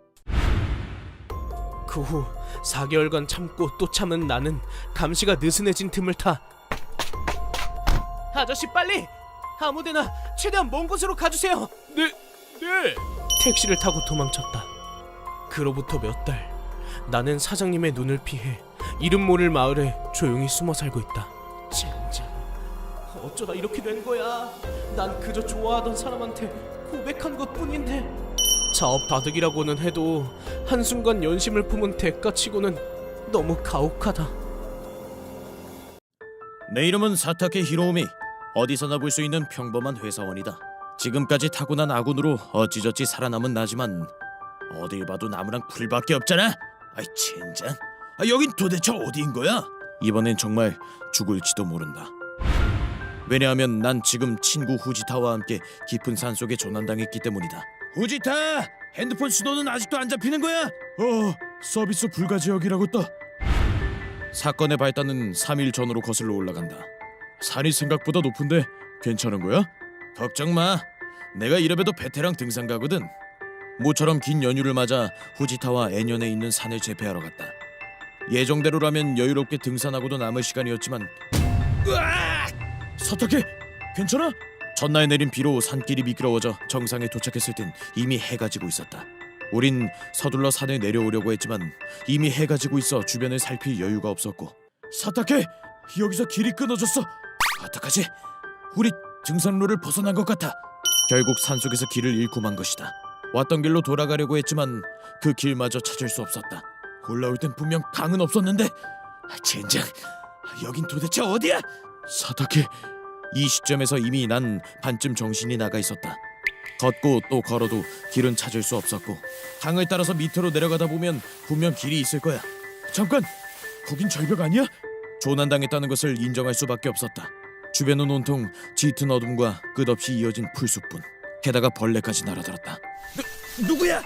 그 후 4개월간 참고 또 참은 나는 감시가 느슨해진 틈을 타 아저씨 빨리! 아무데나 최대한 먼 곳으로 가주세요. 네. 택시를 타고 도망쳤다. 그로부터 몇 달, 나는 사장님의 눈을 피해 이름 모를 마을에 조용히 숨어 살고 있다. 젠장, 어쩌다 이렇게 된 거야. 난 그저 좋아하던 사람한테 고백한 것뿐인데. 사업 다득이라고는 해도 한순간 연심을 품은 대가치고는 너무 가혹하다. 내 이름은 사타케 히로우미. 어디서나 볼 수 있는 평범한 회사원이다. 지금까지 타고난 아군으로 어찌저찌 살아남은 나지만 어딜 봐도 나무랑 풀밖에 없잖아. 아이 젠장. 여긴 도대체 어디인 거야? 이번엔 정말 죽을지도 모른다. 왜냐하면 난 지금 친구 후지타와 함께 깊은 산속에 조난당했기 때문이다. 후지타! 핸드폰 신호는 아직도 안 잡히는 거야? 서비스 불가 지역이라고 떠. 사건의 발단은 3일 전으로 거슬러 올라간다. 산이 생각보다 높은데 괜찮은 거야? 걱정 마. 내가 이래봬도 베테랑 등산가거든. 모처럼 긴 연휴를 맞아 후지타와 애년에 있는 산을 재배하러 갔다. 예정대로라면 여유롭게 등산하고도 남을 시간이었지만 으악! 사타케, 괜찮아? 전날 내린 비로 산길이 미끄러워져 정상에 도착했을 땐 이미 해가 지고 있었다. 우린 서둘러 산에 내려오려고 했지만 이미 해가 지고 있어 주변을 살필 여유가 없었고. 사타케, 여기서 길이 끊어졌어. 어떡하지? 우리 등산로를 벗어난 것 같아. 결국 산속에서 길을 잃고 만 것이다. 왔던 길로 돌아가려고 했지만 그 길마저 찾을 수 없었다. 올라올 땐 분명 강은 없었는데. 젠장, 여긴 도대체 어디야? 사타케, 이 시점에서 이미 난 반쯤 정신이 나가 있었다. 걷고 또 걸어도 길은 찾을 수 없었고 강을 따라서 밑으로 내려가다 보면 분명 길이 있을 거야. 잠깐, 거긴 절벽 아니야? 조난당했다는 것을 인정할 수밖에 없었다. 주변은 온통 짙은 어둠과 끝없이 이어진 풀숲뿐. 게다가 벌레까지 날아들었다. 누구야?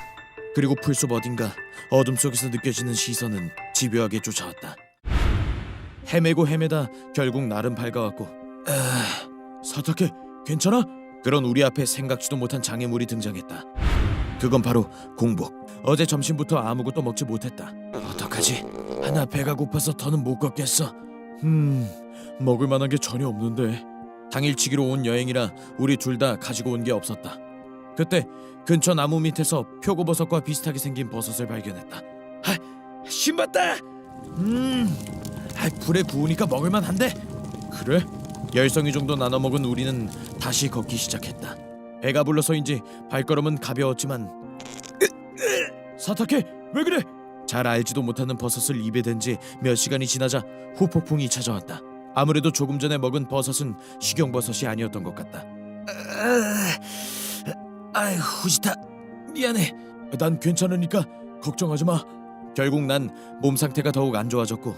그리고 풀숲 어딘가 어둠 속에서 느껴지는 시선은 집요하게 쫓아왔다. 헤매고 헤매다 결국 날은 밝아왔고. 사타케, 괜찮아? 그런 우리 앞에 생각지도 못한 장애물이 등장했다. 그건 바로 공복. 어제 점심부터 아무것도 먹지 못했다. 어떡하지? 하나 배가 고파서 더는 못 걷겠어. 먹을 만한 게 전혀 없는데. 당일치기로 온 여행이라 우리 둘 다 가지고 온 게 없었다. 그때 근처 나무 밑에서 표고버섯과 비슷하게 생긴 버섯을 발견했다. 신봤다. 불에 구우니까 먹을 만한데. 그래? 열성이 정도 나눠 먹은 우리는 다시 걷기 시작했다. 배가 불러서인지 발걸음은 가벼웠지만. 사타케, 왜 그래? 잘 알지도 못하는 버섯을 입에 댄 지 몇 시간이 지나자 후폭풍이 찾아왔다. 아무래도 조금 전에 먹은 버섯은 식용버섯이 아니었던 것 같다. 후지타, 미안해. 난 괜찮으니까 걱정하지 마. 결국 난 몸 상태가 더욱 안 좋아졌고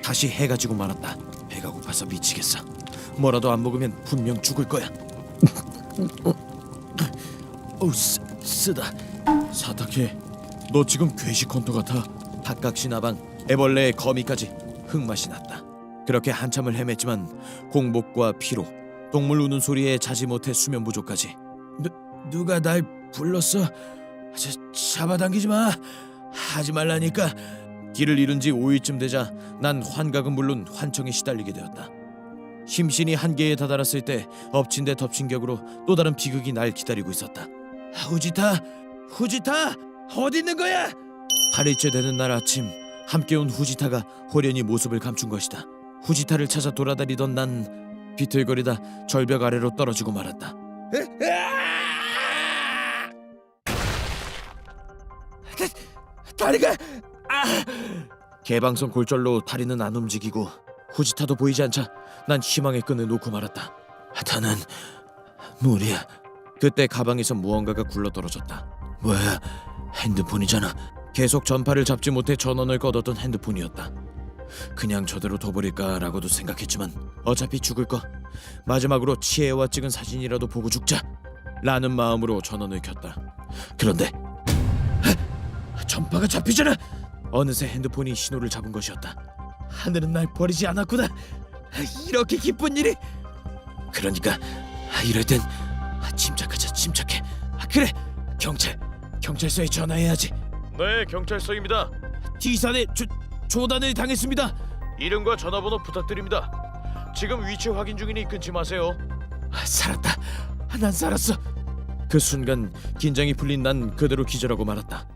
다시 해가 지고 말았다. 배가 고파서 미치겠어. 뭐라도 안 먹으면 분명 죽을 거야. 쓰다. 사타케, 너 지금 괴식헌터 같아. 닭각시나방, 애벌레의 거미까지 흙맛이 났다. 그렇게 한참을 헤맸지만 공복과 피로, 동물 우는 소리에 자지 못해 수면 부족까지. 누가 날 불렀어? 잡아당기지 마. 하지 말라니까. 길을 잃은 지 5일쯤 되자 난 환각은 물론 환청에 시달리게 되었다. 심신이 한계에 다다랐을 때 엎친 데 덮친 격으로 또 다른 비극이 날 기다리고 있었다. 후지타, 어디 있는 거야? 8일째 되는 날 아침, 함께 온 후지타가 호련히 모습을 감춘 것이다. 후지타를 찾아 돌아다니던 난 비틀거리다 절벽 아래로 떨어지고 말았다. 다리가 개방선 골절로 다리는 안 움직이고 후지타도 보이지 않자 난 희망의 끈을 놓고 말았다. 나는 무리야. 그때 가방에서 무언가가 굴러떨어졌다. 뭐야? 핸드폰이잖아. 계속 전파를 잡지 못해 전원을 꺼뒀던 핸드폰이었다. 그냥 저대로 둬버릴까라고도 생각했지만 어차피 죽을 거 마지막으로 치해와 찍은 사진이라도 보고 죽자 라는 마음으로 전원을 켰다. 그런데 전파가 잡히잖아. 어느새 핸드폰이 신호를 잡은 것이었다. 하늘은 날 버리지 않았구나. 이렇게 기쁜 일이. 그러니까 이럴 땐 침착하자. 침착해. 그래, 경찰서에 전화해야지. 네, 경찰서입니다. T산에 조단을 당했습니다. 이름과 전화번호 부탁드립니다. 지금 위치 확인 중이니 끊지 마세요. 살았다. 난 살았어. 그 순간 긴장이 풀린 난 그대로 기절하고 말았다.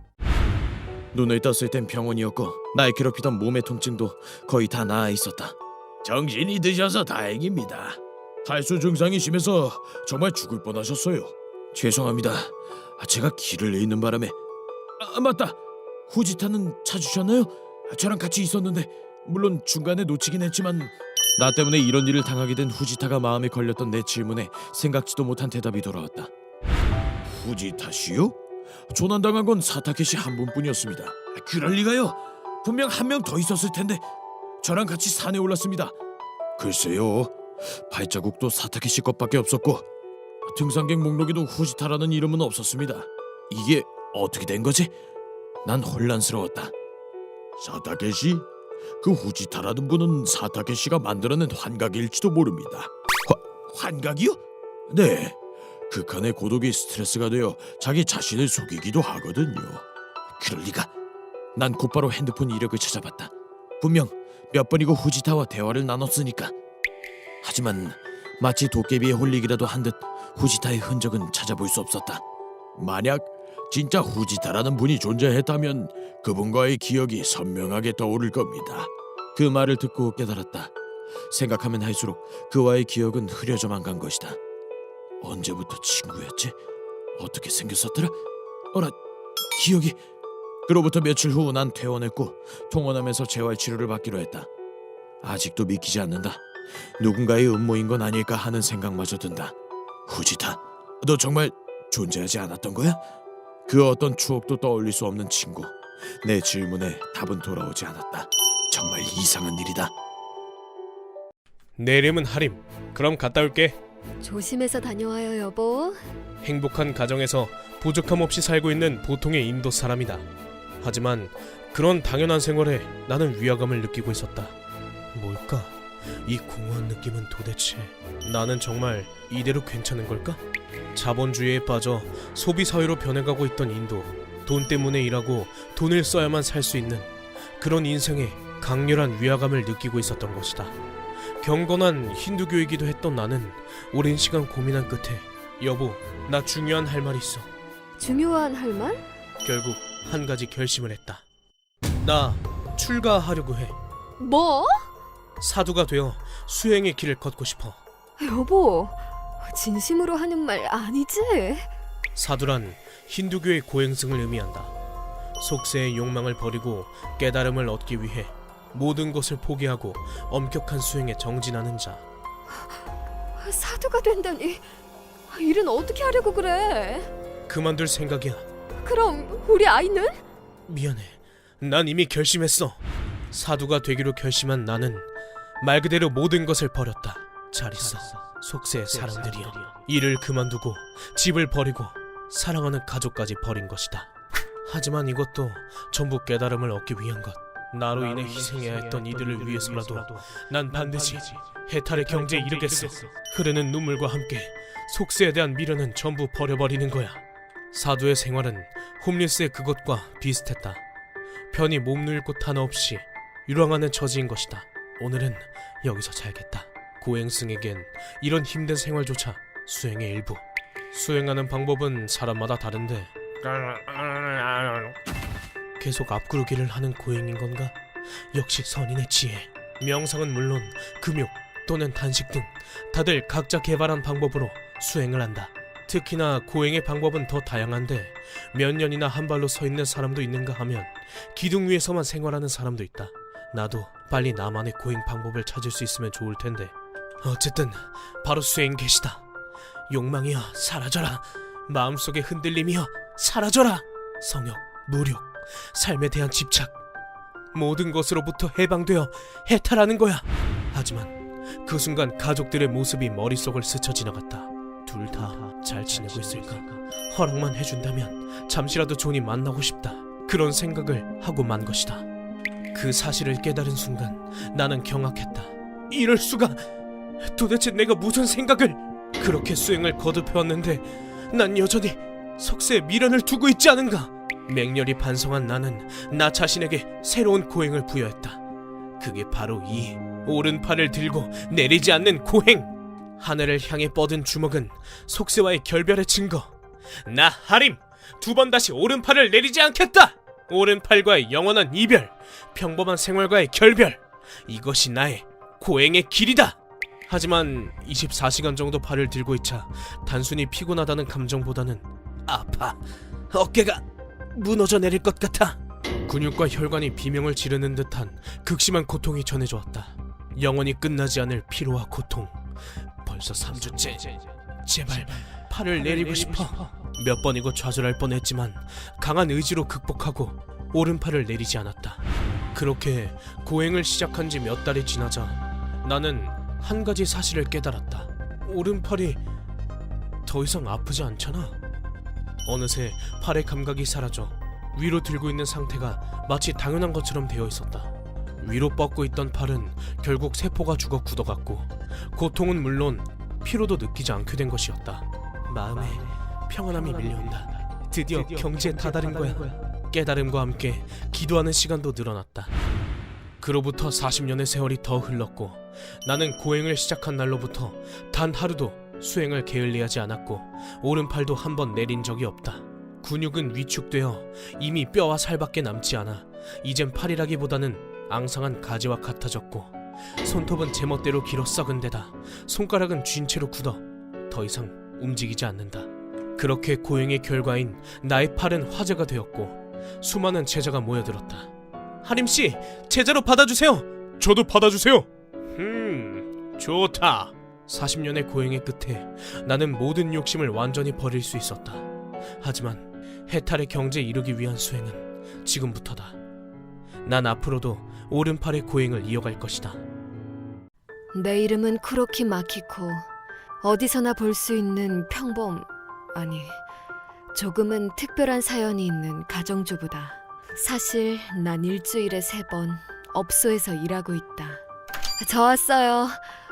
눈을 떴을 땐 병원이었고 날 괴롭히던 몸의 통증도 거의 다 나아 있었다. 정신이 드셔서 다행입니다. 탈수 증상이 심해서 정말 죽을 뻔하셨어요. 죄송합니다. 제가 길을 잃는 바람에. 맞다. 후지타는 찾으셨나요? 저랑 같이 있었는데 물론 중간에 놓치긴 했지만. 나 때문에 이런 일을 당하게 된 후지타가 마음에 걸렸던 내 질문에 생각지도 못한 대답이 돌아왔다. 후지타 씨요? 조난당한 건 사타케시 한 분뿐이었습니다. 그럴 리가요. 분명 한 명 더 있었을 텐데 저랑 같이 산에 올랐습니다. 글쎄요. 발자국도 사타케시 것밖에 없었고 등산객 목록에도 후지타라는 이름은 없었습니다. 이게 어떻게 된 거지? 난 혼란스러웠다. 사타케시? 그 후지타라는 분은 사타케시가 만들어낸 환각일지도 모릅니다. 환각이요? 네. 극한의 고독이 스트레스가 되어 자기 자신을 속이기도 하거든요. 그럴 리가. 난 곧바로 핸드폰 이력을 찾아봤다. 분명 몇 번이고 후지타와 대화를 나눴으니까. 하지만 마치 도깨비의 홀리기라도 한 듯 후지타의 흔적은 찾아볼 수 없었다. 만약 진짜 후지타라는 분이 존재했다면 그분과의 기억이 선명하게 떠오를 겁니다. 그 말을 듣고 깨달았다. 생각하면 할수록 그와의 기억은 흐려져만 간 것이다. 언제부터 친구였지? 어떻게 생겼었더라? 어라, 기억이. 그로부터 며칠 후 난 퇴원했고 통원하면서 재활치료를 받기로 했다. 아직도 믿기지 않는다. 누군가의 음모인 건 아닐까 하는 생각마저 든다. 후지타, 너 정말 존재하지 않았던 거야? 그 어떤 추억도 떠올릴 수 없는 친구. 내 질문에 답은 돌아오지 않았다. 정말 이상한 일이다. 내 이름은 하림. 그럼 갔다 올게. 조심해서 다녀와요, 여보. 행복한 가정에서 부족함 없이 살고 있는 보통의 인도 사람이다. 하지만 그런 당연한 생활에 나는 위화감을 느끼고 있었다. 뭘까? 이 공허한 느낌은 도대체 나는 정말 이대로 괜찮은 걸까? 자본주의에 빠져 소비 사회로 변해가고 있던 인도. 돈 때문에 일하고 돈을 써야만 살 수 있는 그런 인생에 강렬한 위화감을 느끼고 있었던 것이다. 경건한 힌두교이기도 했던 나는 오랜 시간 고민한 끝에 여보, 나 중요한 할 말이 있어. 중요한 할 말? 결국 한 가지 결심을 했다. 나 출가하려고 해. 뭐? 사두가 되어 수행의 길을 걷고 싶어. 여보, 진심으로 하는 말 아니지? 사두란 힌두교의 고행승을 의미한다. 속세의 욕망을 버리고 깨달음을 얻기 위해 모든 것을 포기하고 엄격한 수행에 정진하는 자. 사두가 된다니. 일은 어떻게 하려고 그래? 그만둘 생각이야. 그럼 우리 아이는? 미안해. 난 이미 결심했어. 사두가 되기로 결심한 나는 말 그대로 모든 것을 버렸다. 잘 있어. 속세의 사람들이여. 일을 그만두고 집을 버리고 사랑하는 가족까지 버린 것이다. 하지만 이것도 전부 깨달음을 얻기 위한 것. 나로 인해 희생해야 했던 이들을 위해서라도 난 반드시 해탈의 경지에 이르겠어. 흐르는 눈물과 함께 속세에 대한 미련은 전부 버려버리는 거야. 사두의 생활은 홈리스의 그것과 비슷했다. 편히 몸 누일 곳 하나 없이 유랑하는 처지인 것이다. 오늘은 여기서 자야겠다. 고행승에겐 이런 힘든 생활조차 수행의 일부. 수행하는 방법은 사람마다 다른데 계속 앞구르기를 하는 고행인 건가? 역시 선인의 지혜. 명상은 물론 금욕 또는 단식 등 다들 각자 개발한 방법으로 수행을 한다. 특히나 고행의 방법은 더 다양한데 몇 년이나 한 발로 서 있는 사람도 있는가 하면 기둥 위에서만 생활하는 사람도 있다. 나도 빨리 나만의 고행 방법을 찾을 수 있으면 좋을 텐데. 어쨌든 바로 수행 계시다. 욕망이여 사라져라. 마음속의 흔들림이여 사라져라. 성욕, 무력, 삶에 대한 집착, 모든 것으로부터 해방되어 해탈하는 거야. 하지만 그 순간 가족들의 모습이 머릿속을 스쳐 지나갔다. 둘 다 잘 지내고 있을까? 허락만 해준다면 잠시라도 존이 만나고 싶다. 그런 생각을 하고 만 것이다. 그 사실을 깨달은 순간 나는 경악했다. 이럴 수가! 도대체 내가 무슨 생각을! 그렇게 수행을 거듭해왔는데 난 여전히 석세에 미련을 두고 있지 않은가? 맹렬히 반성한 나는 나 자신에게 새로운 고행을 부여했다. 그게 바로 이 오른팔을 들고 내리지 않는 고행! 하늘을 향해 뻗은 주먹은 속세와의 결별의 증거. 나 하림! 두 번 다시 오른팔을 내리지 않겠다! 오른팔과의 영원한 이별, 평범한 생활과의 결별, 이것이 나의 고행의 길이다! 하지만 24시간 정도 팔을 들고 있자 단순히 피곤하다는 감정보다는 아파, 어깨가 무너져 내릴 것 같아. 근육과 혈관이 비명을 지르는 듯한 극심한 고통이 전해져왔다. 영원히 끝나지 않을 피로와 고통. 벌써 3주째. 제발 팔을 내리고 싶어. 몇 번이고 좌절할 뻔했지만 강한 의지로 극복하고 오른팔을 내리지 않았다. 그렇게 고행을 시작한 지 몇 달이 지나자 나는 한 가지 사실을 깨달았다. 오른팔이 더 이상 아프지 않잖아. 어느새 팔의 감각이 사라져 위로 들고 있는 상태가 마치 당연한 것처럼 되어 있었다. 위로 뻗고 있던 팔은 결국 세포가 죽어 굳어갔고 고통은 물론 피로도 느끼지 않게 된 것이었다. 마음에 평안함이 밀려온다. 드디어 경지에 다다른 거야. 깨달음과 함께 기도하는 시간도 늘어났다. 그로부터 40년의 세월이 더 흘렀고 나는 고행을 시작한 날로부터 단 하루도 수행을 게을리하지 않았고 오른팔도 한 번 내린 적이 없다. 근육은 위축되어 이미 뼈와 살밖에 남지 않아 이젠 팔이라기보다는 앙상한 가지와 같아졌고 손톱은 제멋대로 길어 썩은 데다 손가락은 쥔 채로 굳어 더 이상 움직이지 않는다. 그렇게 고행의 결과인 나의 팔은 화제가 되었고 수많은 제자가 모여들었다. 하림씨, 제자로 받아주세요. 저도 받아주세요. 좋다. 40년의 고행의 끝에 나는 모든 욕심을 완전히 버릴 수 있었다. 하지만 해탈의 경지에 이르기 위한 수행은 지금부터다. 난 앞으로도 오른팔의 고행을 이어갈 것이다. 내 이름은 쿠로키 마키코. 어디서나 볼 수 있는 아니, 조금은 특별한 사연이 있는 가정주부다. 사실 난 일주일에 3번 업소에서 일하고 있다. 저 왔어요.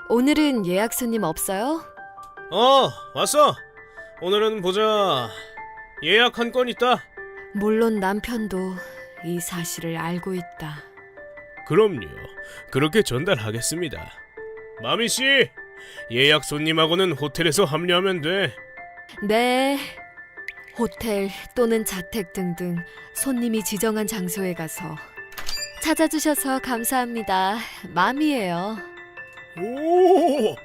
오늘은 예약 손님 없어요? 왔어. 오늘은 보자. 예약 한 건 있다. 물론 남편도 이 사실을 알고 있다. 그럼요. 그렇게 전달하겠습니다. 마미씨, 예약 손님하고는 호텔에서 합류하면 돼. 네. 호텔 또는 자택 등등 손님이 지정한 장소에 가서 찾아주셔서 감사합니다. 맘이에요. 오,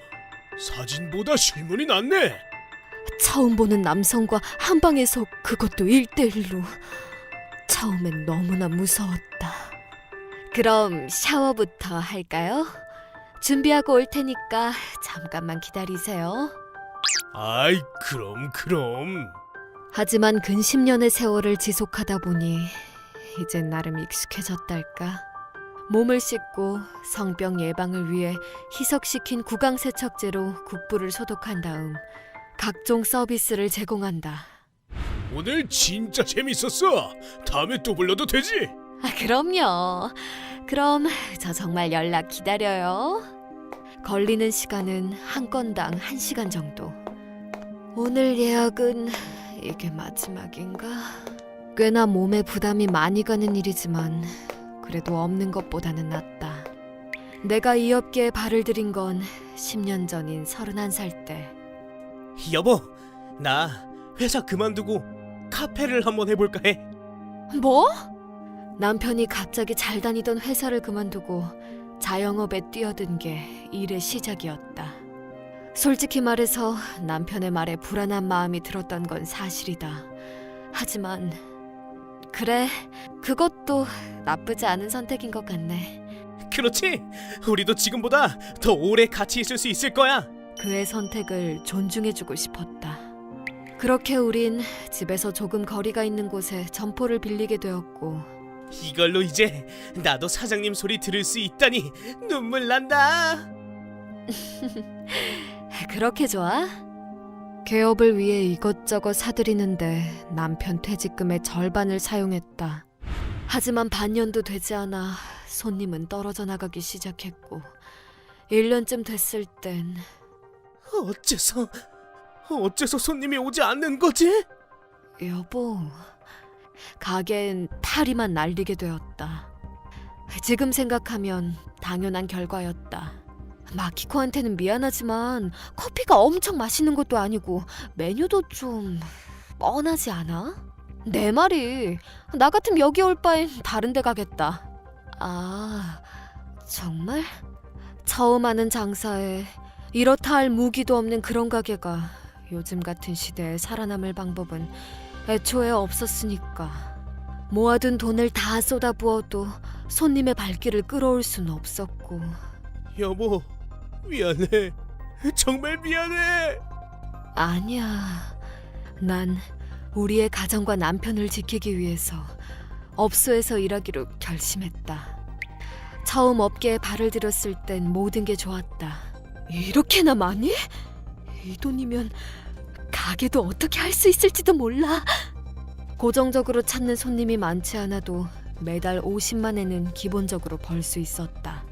사진보다 실물이 낫네. 처음 보는 남성과 한 방에서 그것도 1대1로. 처음엔 너무나 무서웠다. 그럼 샤워부터 할까요? 준비하고 올 테니까 잠깐만 기다리세요. 아이, 그럼. 하지만 근 10년의 세월을 지속하다 보니 이젠 나름 익숙해졌달까. 몸을 씻고 성병 예방을 위해 희석시킨 구강세척제로 국부를 소독한 다음 각종 서비스를 제공한다. 오늘 진짜 재밌었어. 다음에 또 불러도 되지? 그럼요. 그럼 저 정말 연락 기다려요. 걸리는 시간은 한 건당 1시간 정도. 오늘 예약은 이게 마지막인가? 꽤나 몸에 부담이 많이 가는 일이지만 그래도 없는 것보다는 낫다. 내가 이 업계에 발을 들인 건 10년 전인 31살 때. 여보, 나 회사 그만두고 카페를 한번 해볼까 해. 뭐? 남편이 갑자기 잘 다니던 회사를 그만두고 자영업에 뛰어든 게 일의 시작이었다. 솔직히 말해서 남편의 말에 불안한 마음이 들었던 건 사실이다. 하지만 그래, 그것도 나쁘지 않은 선택인 것 같네. 그렇지? 우리도 지금보다 더 오래 같이 있을 수 있을 거야. 그의 선택을 존중해주고 싶었다. 그렇게 우린 집에서 조금 거리가 있는 곳에 점포를 빌리게 되었고, 이걸로 이제 나도 사장님 소리 들을 수 있다니 눈물 난다. 그렇게 좋아? 개업을 위해 이것저것 사들이는데 남편 퇴직금의 절반을 사용했다. 하지만 반년도 되지 않아 손님은 떨어져 나가기 시작했고 1년쯤 됐을 땐 어째서 손님이 오지 않는 거지? 여보, 가게엔 파리만 날리게 되었다. 지금 생각하면 당연한 결과였다. 마키코한테는 미안하지만 커피가 엄청 맛있는 것도 아니고 메뉴도 좀 뻔하지 않아? 내 말이 나 같으면 여기 올 바엔 다른 데 가겠다. 아, 정말? 처음 하는 장사에 이렇다 할 무기도 없는 그런 가게가 요즘 같은 시대에 살아남을 방법은 애초에 없었으니까. 모아둔 돈을 다 쏟아부어도 손님의 발길을 끌어올 수는 없었고. 여보, 미안해. 정말 미안해. 아니야. 난 우리의 가정과 남편을 지키기 위해서 업소에서 일하기로 결심했다. 처음 업계에 발을 들였을 땐 모든 게 좋았다. 이렇게나 많이? 이 돈이면 가게도 어떻게 할 수 있을지도 몰라. 고정적으로 찾는 손님이 많지 않아도 매달 50만 엔은 기본적으로 벌 수 있었다.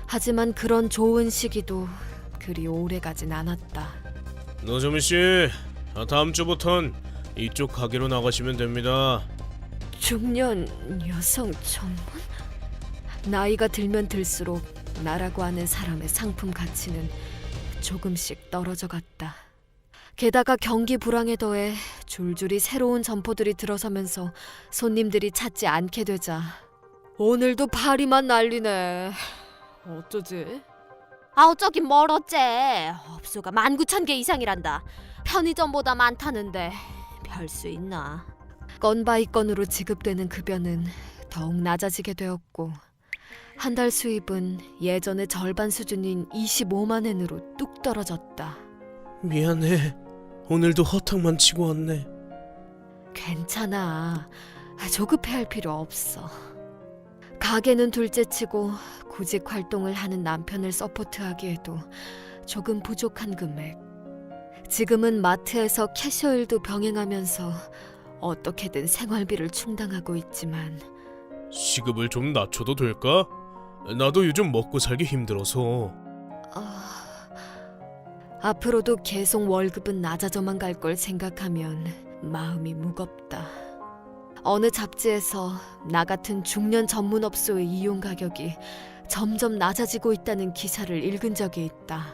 하지만 그런 좋은 시기도 그리 오래 가진 않았다. 노조미 씨, 다음 주부턴 이쪽 가게로 나가시면 됩니다. 중년 여성 전문? 나이가 들면 들수록 나라고 하는 사람의 상품 가치는 조금씩 떨어져 갔다. 게다가 경기 불황에 더해 줄줄이 새로운 점포들이 들어서면서 손님들이 찾지 않게 되자 오늘도 파리만 날리네. 어쩌지? 어쩌긴 뭘 어째. 업소가 19,000개 이상이란다. 편의점보다 많다는데 별 수 있나. 건 바이 건으로 지급되는 급여는 더욱 낮아지게 되었고 한 달 수입은 예전의 절반 수준인 25만 엔으로 뚝 떨어졌다. 미안해. 오늘도 허탕만 치고 왔네. 괜찮아. 조급해할 필요 없어. 가게는 둘째치고 구직 활동을 하는 남편을 서포트하기에도 조금 부족한 금액. 지금은 마트에서 캐셔 일도 병행하면서 어떻게든 생활비를 충당하고 있지만 시급을 좀 낮춰도 될까? 나도 요즘 먹고 살기 힘들어서. 앞으로도 계속 월급은 낮아져만 갈 걸 생각하면 마음이 무겁다. 어느 잡지에서 나 같은 중년 전문업소의 이용 가격이 점점 낮아지고 있다는 기사를 읽은 적이 있다.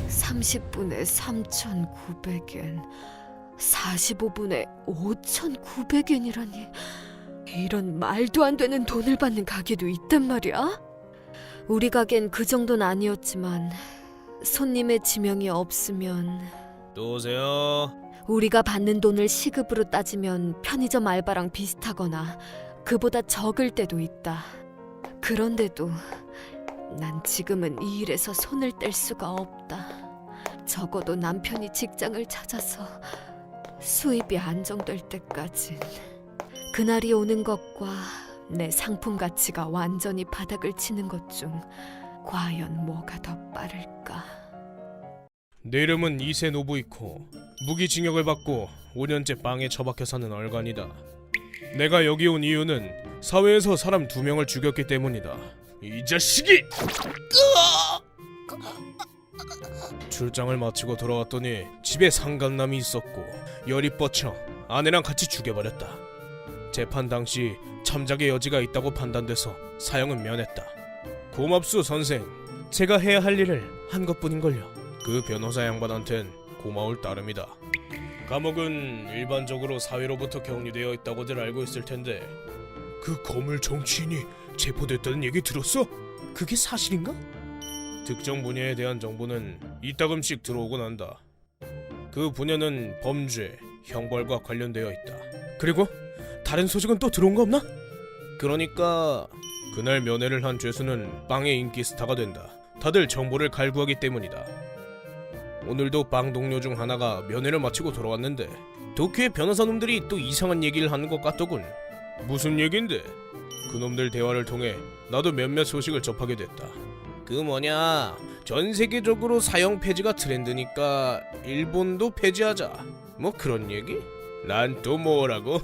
30분에 3,900엔, 45분에 5,900엔이라니. 이런 말도 안 되는 돈을 받는 가게도 있단 말이야? 우리 가게는 그 정도는 아니었지만 손님의 지명이 없으면 또 오세요. 우리가 받는 돈을 시급으로 따지면 편의점 알바랑 비슷하거나 그보다 적을 때도 있다. 그런데도 난 지금은 이 일에서 손을 뗄 수가 없다. 적어도 남편이 직장을 찾아서 수입이 안정될 때까진. 그날이 오는 것과 내 상품 가치가 완전히 바닥을 치는 것 중 과연 뭐가 더 빠를까? 내 이름은 이세 노부이코. 무기징역을 받고 5년째 빵에 처박혀 사는 얼간이다. 내가 여기 온 이유는 사회에서 사람 2명을 죽였기 때문이다. 이 자식이! 출장을 마치고 돌아왔더니 집에 상간남이 있었고 열이 뻗쳐 아내랑 같이 죽여버렸다. 재판 당시 참작의 여지가 있다고 판단돼서 사형은 면했다. 고맙소 선생. 제가 해야 할 일을 한 것뿐인걸요. 그 변호사 양반한텐 고마울 따름이다. 감옥은 일반적으로 사회로부터 격리되어 있다고들 알고 있을 텐데 그 거물 정치인이 체포됐다는 얘기 들었어? 그게 사실인가? 특정 분야에 대한 정보는 이따금씩 들어오곤 한다. 그 분야는 범죄, 형벌과 관련되어 있다. 그리고 다른 소식은 또 들어온 거 없나? 그러니까 그날 면회를 한 죄수는 빵의 인기 스타가 된다. 다들 정보를 갈구하기 때문이다. 오늘도 빵 동료 중 하나가 면회를 마치고 돌아왔는데 도쿄의 변호사놈들이 또 이상한 얘기를 하는 것 같더군. 무슨 얘긴데? 그놈들 대화를 통해 나도 몇몇 소식을 접하게 됐다. 그 뭐냐, 전 세계적으로 사형 폐지가 트렌드니까 일본도 폐지하자, 뭐 그런 얘기? 난 또 뭐라고?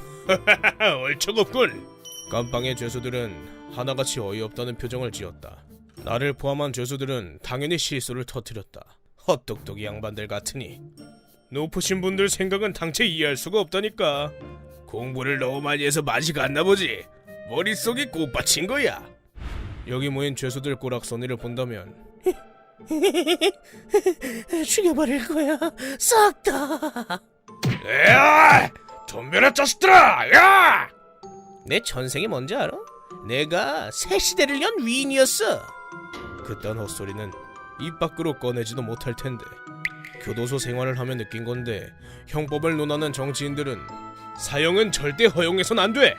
얼척없군. 깜빵의 죄수들은 하나같이 어이없다는 표정을 지었다. 나를 포함한 죄수들은 당연히 실수를 터뜨렸다. 헛똑똑이 양반들 같으니. 높으신 분들 생각은 당최 이해할 수가 없다니까. 공부를 너무 많이 해서 맛이 갔나 보지. 머릿속이 꽃받친 거야. 여기 모인 죄수들 꼬락서니를 본다면 죽여버릴 거야, 싹 다. 야! 덤벼라 자식들아! 야! 내 전생이 뭔지 알아? 내가 새 시대를 연 위인이었어. 그딴 헛소리는 입 밖으로 꺼내지도 못할 텐데. 교도소 생활을 하며 느낀 건데 형법을 논하는 정치인들은 사형은 절대 허용해선 안 돼.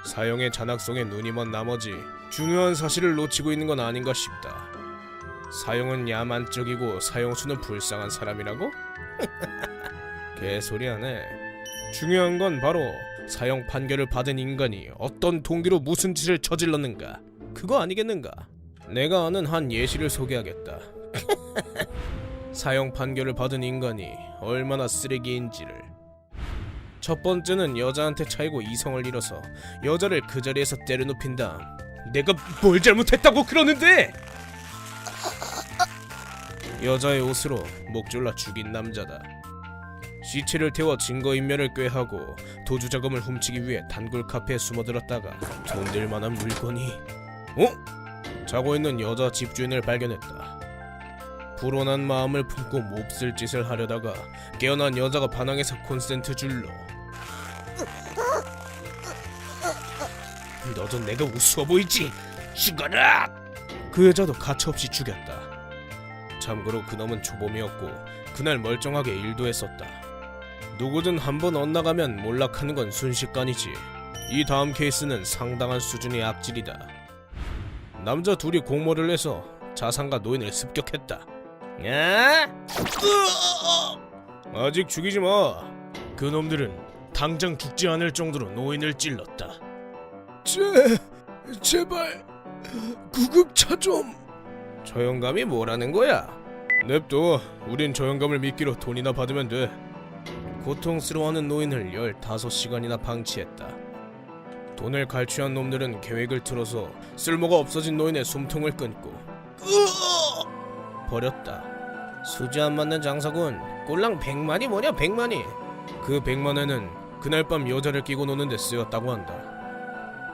사형의 잔악성에 눈이 먼 나머지 중요한 사실을 놓치고 있는 건 아닌가 싶다. 사형은 야만적이고 사형수는 불쌍한 사람이라고? 개소리하네. 중요한 건 바로 사형 판결을 받은 인간이 어떤 동기로 무슨 짓을 저질렀는가, 그거 아니겠는가? 내가 아는 한 예시를 소개하겠다. 사형 판결을 받은 인간이 얼마나 쓰레기인지를. 첫 번째는 여자한테 차이고 이성을 잃어서 여자를 그 자리에서 때려눕힌 다음 내가 뭘 잘못했다고 그러는데! 여자의 옷으로 목 졸라 죽인 남자다. 시체를 태워 증거인멸을 꾀하고 도주자금을 훔치기 위해 단골 카페에 숨어들었다가 돈될 만한 물건이 자고 있는 여자 집주인을 발견했다. 불온한 마음을 품고 몹쓸 짓을 하려다가 깨어난 여자가 반항해서 콘센트 줄로 너도 내가 우스워 보이지? 죽어라! 그 여자도 가차없이 죽였다. 참고로 그놈은 초범이었고 그날 멀쩡하게 일도 했었다. 누구든 한번 엇나가면 몰락하는 건 순식간이지. 이 다음 케이스는 상당한 수준의 악질이다. 남자 둘이 공모를 해서 자산가 노인을 습격했다. 야? 아직 죽이지 마. 그놈들은 당장 죽지 않을 정도로 노인을 찔렀다. 제발 구급차 좀. 저 영감이 뭐라는 거야? 냅둬. 우린 저 영감을 미끼로 돈이나 받으면 돼. 고통스러워하는 노인을 15시간이나 방치했다. 돈을 갈취한 놈들은 계획을 틀어서 쓸모가 없어진 노인의 숨통을 끊고 버렸다. 수지 안 맞는 장사군. 꼴랑 100만이 뭐냐, 100만이. 그 100만에는 그날 밤 여자를 끼고 노는데 쓰였다고 한다.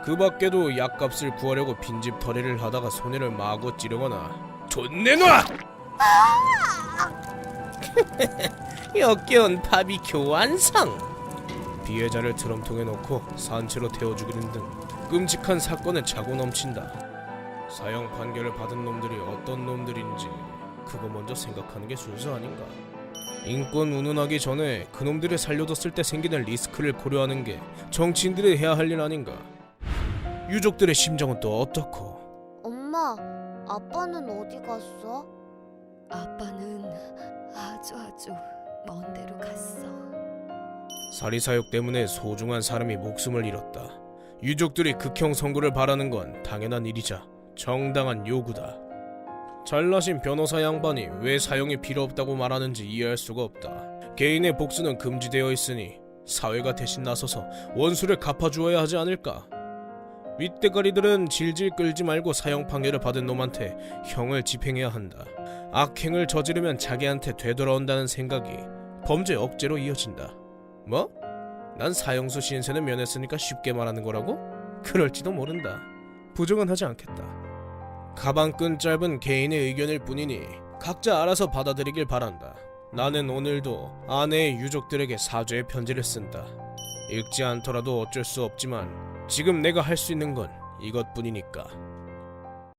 그 밖에도 약값을 구하려고 빈집 털이를 하다가 손해를 마구 찌르거나. 돈 내놔! 역겨운 바비큐 완성! 피해자를 트럼통에 넣고 산채로 태워 죽이는 등 끔찍한 사건에 차고 넘친다. 사형 판결을 받은 놈들이 어떤 놈들인지 그거 먼저 생각하는 게 순서 아닌가? 인권 운운하기 전에 그놈들을 살려뒀을 때 생기는 리스크를 고려하는 게 정치인들이 해야 할 일 아닌가? 유족들의 심정은 또 어떻고? 엄마, 아빠는 어디 갔어? 아빠는 아주 먼 데로 갔어. 사리사욕 때문에 소중한 사람이 목숨을 잃었다. 유족들이 극형 선고를 바라는 건 당연한 일이자 정당한 요구다. 잘나신 변호사 양반이 왜 사형이 필요 없다고 말하는지 이해할 수가 없다. 개인의 복수는 금지되어 있으니 사회가 대신 나서서 원수를 갚아주어야 하지 않을까. 윗대가리들은 질질 끌지 말고 사형 판결을 받은 놈한테 형을 집행해야 한다. 악행을 저지르면 자기한테 되돌아온다는 생각이 범죄 억제로 이어진다. 뭐? 난 사형수 신세는 면했으니까 쉽게 말하는 거라고? 그럴지도 모른다. 부정은 하지 않겠다. 가방끈 짧은 개인의 의견일 뿐이니 각자 알아서 받아들이길 바란다. 나는 오늘도 아내의 유족들에게 사죄의 편지를 쓴다. 읽지 않더라도 어쩔 수 없지만 지금 내가 할 수 있는 건 이것뿐이니까.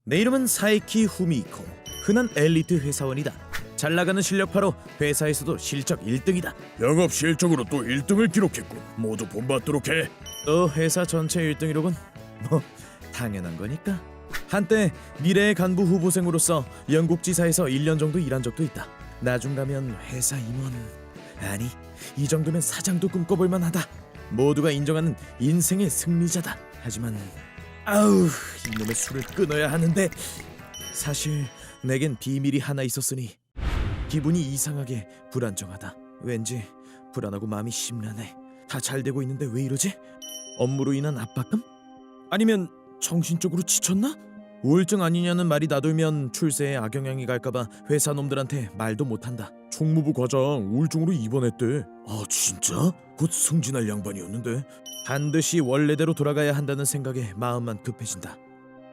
내 이름은 사이키 후미코. 흔한 엘리트 회사원이다. 잘 나가는 실력파로 회사에서도 실적 1등이다. 영업 실적으로 또 1등을 기록했군. 모두 본받도록 해. 또 회사 전체 1등이로군. 뭐 당연한 거니까. 한때 미래의 간부 후보생으로서 영국 지사에서 1년 정도 일한 적도 있다. 나중 가면 회사 임원, 아니 이 정도면 사장도 꿈꿔볼 만하다. 모두가 인정하는 인생의 승리자다. 하지만 아우, 이놈의 술을 끊어야 하는데 사실 내겐 비밀이 하나 있었으니 기분이 이상하게 불안정하다. 왠지 불안하고 마음이 심란해. 다 잘 되고 있는데 왜 이러지? 업무로 인한 압박감? 아니면 정신적으로 지쳤나? 우울증 아니냐는 말이 나돌면 출세에 악영향이 갈까봐 회사 놈들한테 말도 못한다. 총무부 과장 우울증으로 입원했대. 아 진짜? 곧 승진할 양반이었는데. 반드시 원래대로 돌아가야 한다는 생각에 마음만 급해진다.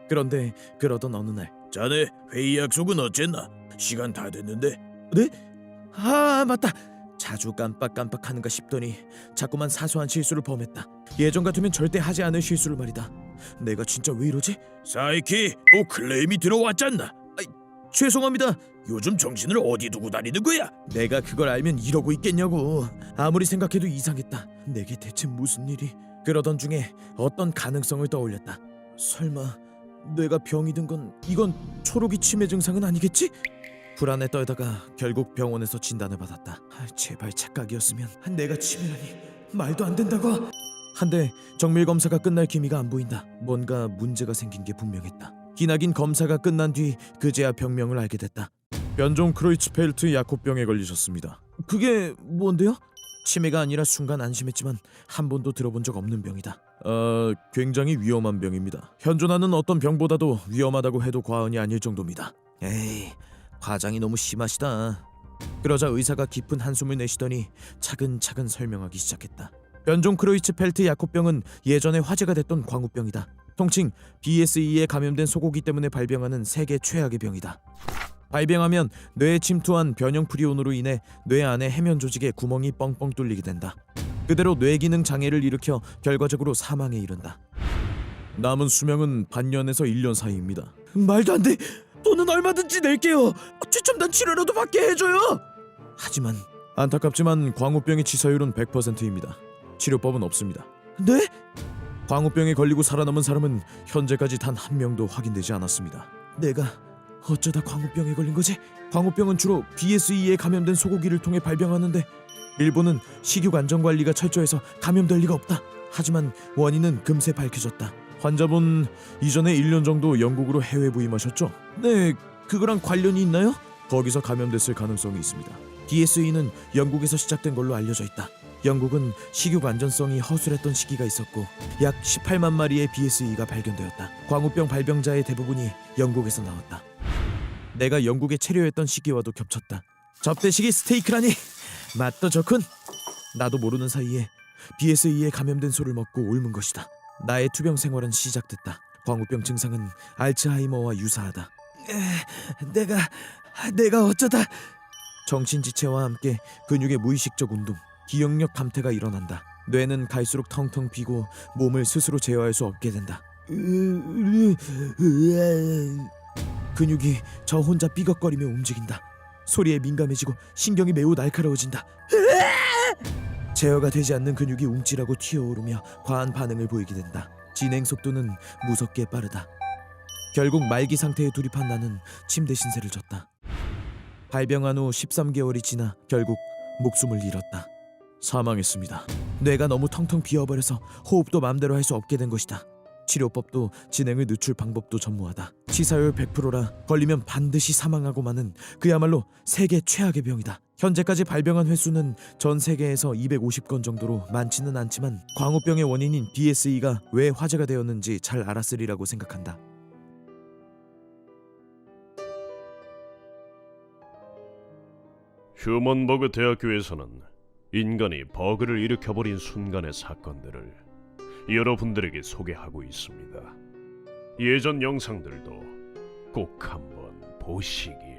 그런데 그러던 어느 날, 자네 회의 약속은 어쨌나? 시간 다 됐는데. 네? 아 맞다. 자주 깜빡깜빡하는가 싶더니 자꾸만 사소한 실수를 범했다. 예전 같으면 절대 하지 않을 실수를 말이다. 내가 진짜 왜 이러지? 사이키, 또 클레임이 들어왔잖나. 죄송합니다. 요즘 정신을 어디 두고 다니는 거야? 내가 그걸 알면 이러고 있겠냐고. 아무리 생각해도 이상했다. 내게 대체 무슨 일이? 그러던 중에 어떤 가능성을 떠올렸다. 설마 내가 병이 든 건 이건 초록이 치매 증상은 아니겠지? 불안에 떨다가 결국 병원에서 진단을 받았다. 제발 착각이었으면. 내가 치매라니 말도 안 된다고. 한데 정밀 검사가 끝날 기미가 안 보인다. 뭔가 문제가 생긴 게 분명했다. 기나긴 검사가 끝난 뒤 그제야 병명을 알게 됐다. 변종 크로이츠펠트 야코병에 걸리셨습니다. 그게 뭔데요? 치매가 아니라 순간 안심했지만 한 번도 들어본 적 없는 병이다. 굉장히 위험한 병입니다. 현존하는 어떤 병보다도 위험하다고 해도 과언이 아닐 정도입니다. 에이, 과장이 너무 심하시다. 그러자 의사가 깊은 한숨을 내쉬더니 차근차근 설명하기 시작했다. 변종 크로이츠펠트 야코병은 예전에 화제가 됐던 광우병이다. 통칭 BSE에 감염된 소고기 때문에 발병하는 세계 최악의 병이다. 발병하면 뇌에 침투한 변형 프리온으로 인해 뇌 안에 해면 조직에 구멍이 뻥뻥 뚫리게 된다. 그대로 뇌기능 장애를 일으켜 결과적으로 사망에 이른다. 남은 수명은 반년에서 1년 사이입니다. 말도 안 돼. 돈은 얼마든지 낼게요. 최첨단 치료라도 받게 해줘요. 하지만 안타깝지만 광우병의 치사율은 100%입니다. 치료법은 없습니다. 네? 광우병에 걸리고 살아남은 사람은 현재까지 단 한 명도 확인되지 않았습니다. 내가 어쩌다 광우병에 걸린 거지? 광우병은 주로 BSE에 감염된 소고기를 통해 발병하는데 일본은 식육 안전 관리가 철저해서 감염될 리가 없다. 하지만 원인은 금세 밝혀졌다. 환자분 이전에 1년 정도 영국으로 해외 부임하셨죠? 네, 그거랑 관련이 있나요? 거기서 감염됐을 가능성이 있습니다. BSE는 영국에서 시작된 걸로 알려져 있다. 영국은 식육 안전성이 허술했던 시기가 있었고 약 18만 마리의 BSE가 발견되었다. 광우병 발병자의 대부분이 영국에서 나왔다. 내가 영국에 체류했던 시기와도 겹쳤다. 접대식이 스테이크라니 맛도 좋군. 나도 모르는 사이에 BSE에 감염된 소를 먹고 옮은 것이다. 나의 투병 생활은 시작됐다. 광우병 증상은 알츠하이머와 유사하다. 내가 어쩌다. 정신지체와 함께 근육의 무의식적 운동, 기억력 감퇴가 일어난다. 뇌는 갈수록 텅텅 비고 몸을 스스로 제어할 수 없게 된다. 근육이 저 혼자 삐걱거리며 움직인다. 소리에 민감해지고 신경이 매우 날카로워진다. 제어가 되지 않는 근육이 움찔하고 튀어오르며 과한 반응을 보이게 된다. 진행 속도는 무섭게 빠르다. 결국 말기 상태에 돌입한 나는 침대 신세를 졌다. 발병한 후 13개월이 지나 결국 목숨을 잃었다. 사망했습니다. 뇌가 너무 텅텅 비어버려서 호흡도 마음대로 할 수 없게 된 것이다. 치료법도 진행을 늦출 방법도 전무하다. 치사율 100%라 걸리면 반드시 사망하고 마는 그야말로 세계 최악의 병이다. 현재까지 발병한 횟수는 전 세계에서 250건 정도로 많지는 않지만 광우병의 원인인 DSE가 왜 화제가 되었는지 잘 알았으리라고 생각한다. 휴먼버그 대학교에서는 인간이 버그를 일으켜버린 순간의 사건들을 여러분들에게 소개하고 있습니다. 예전 영상들도 꼭 한번 보시기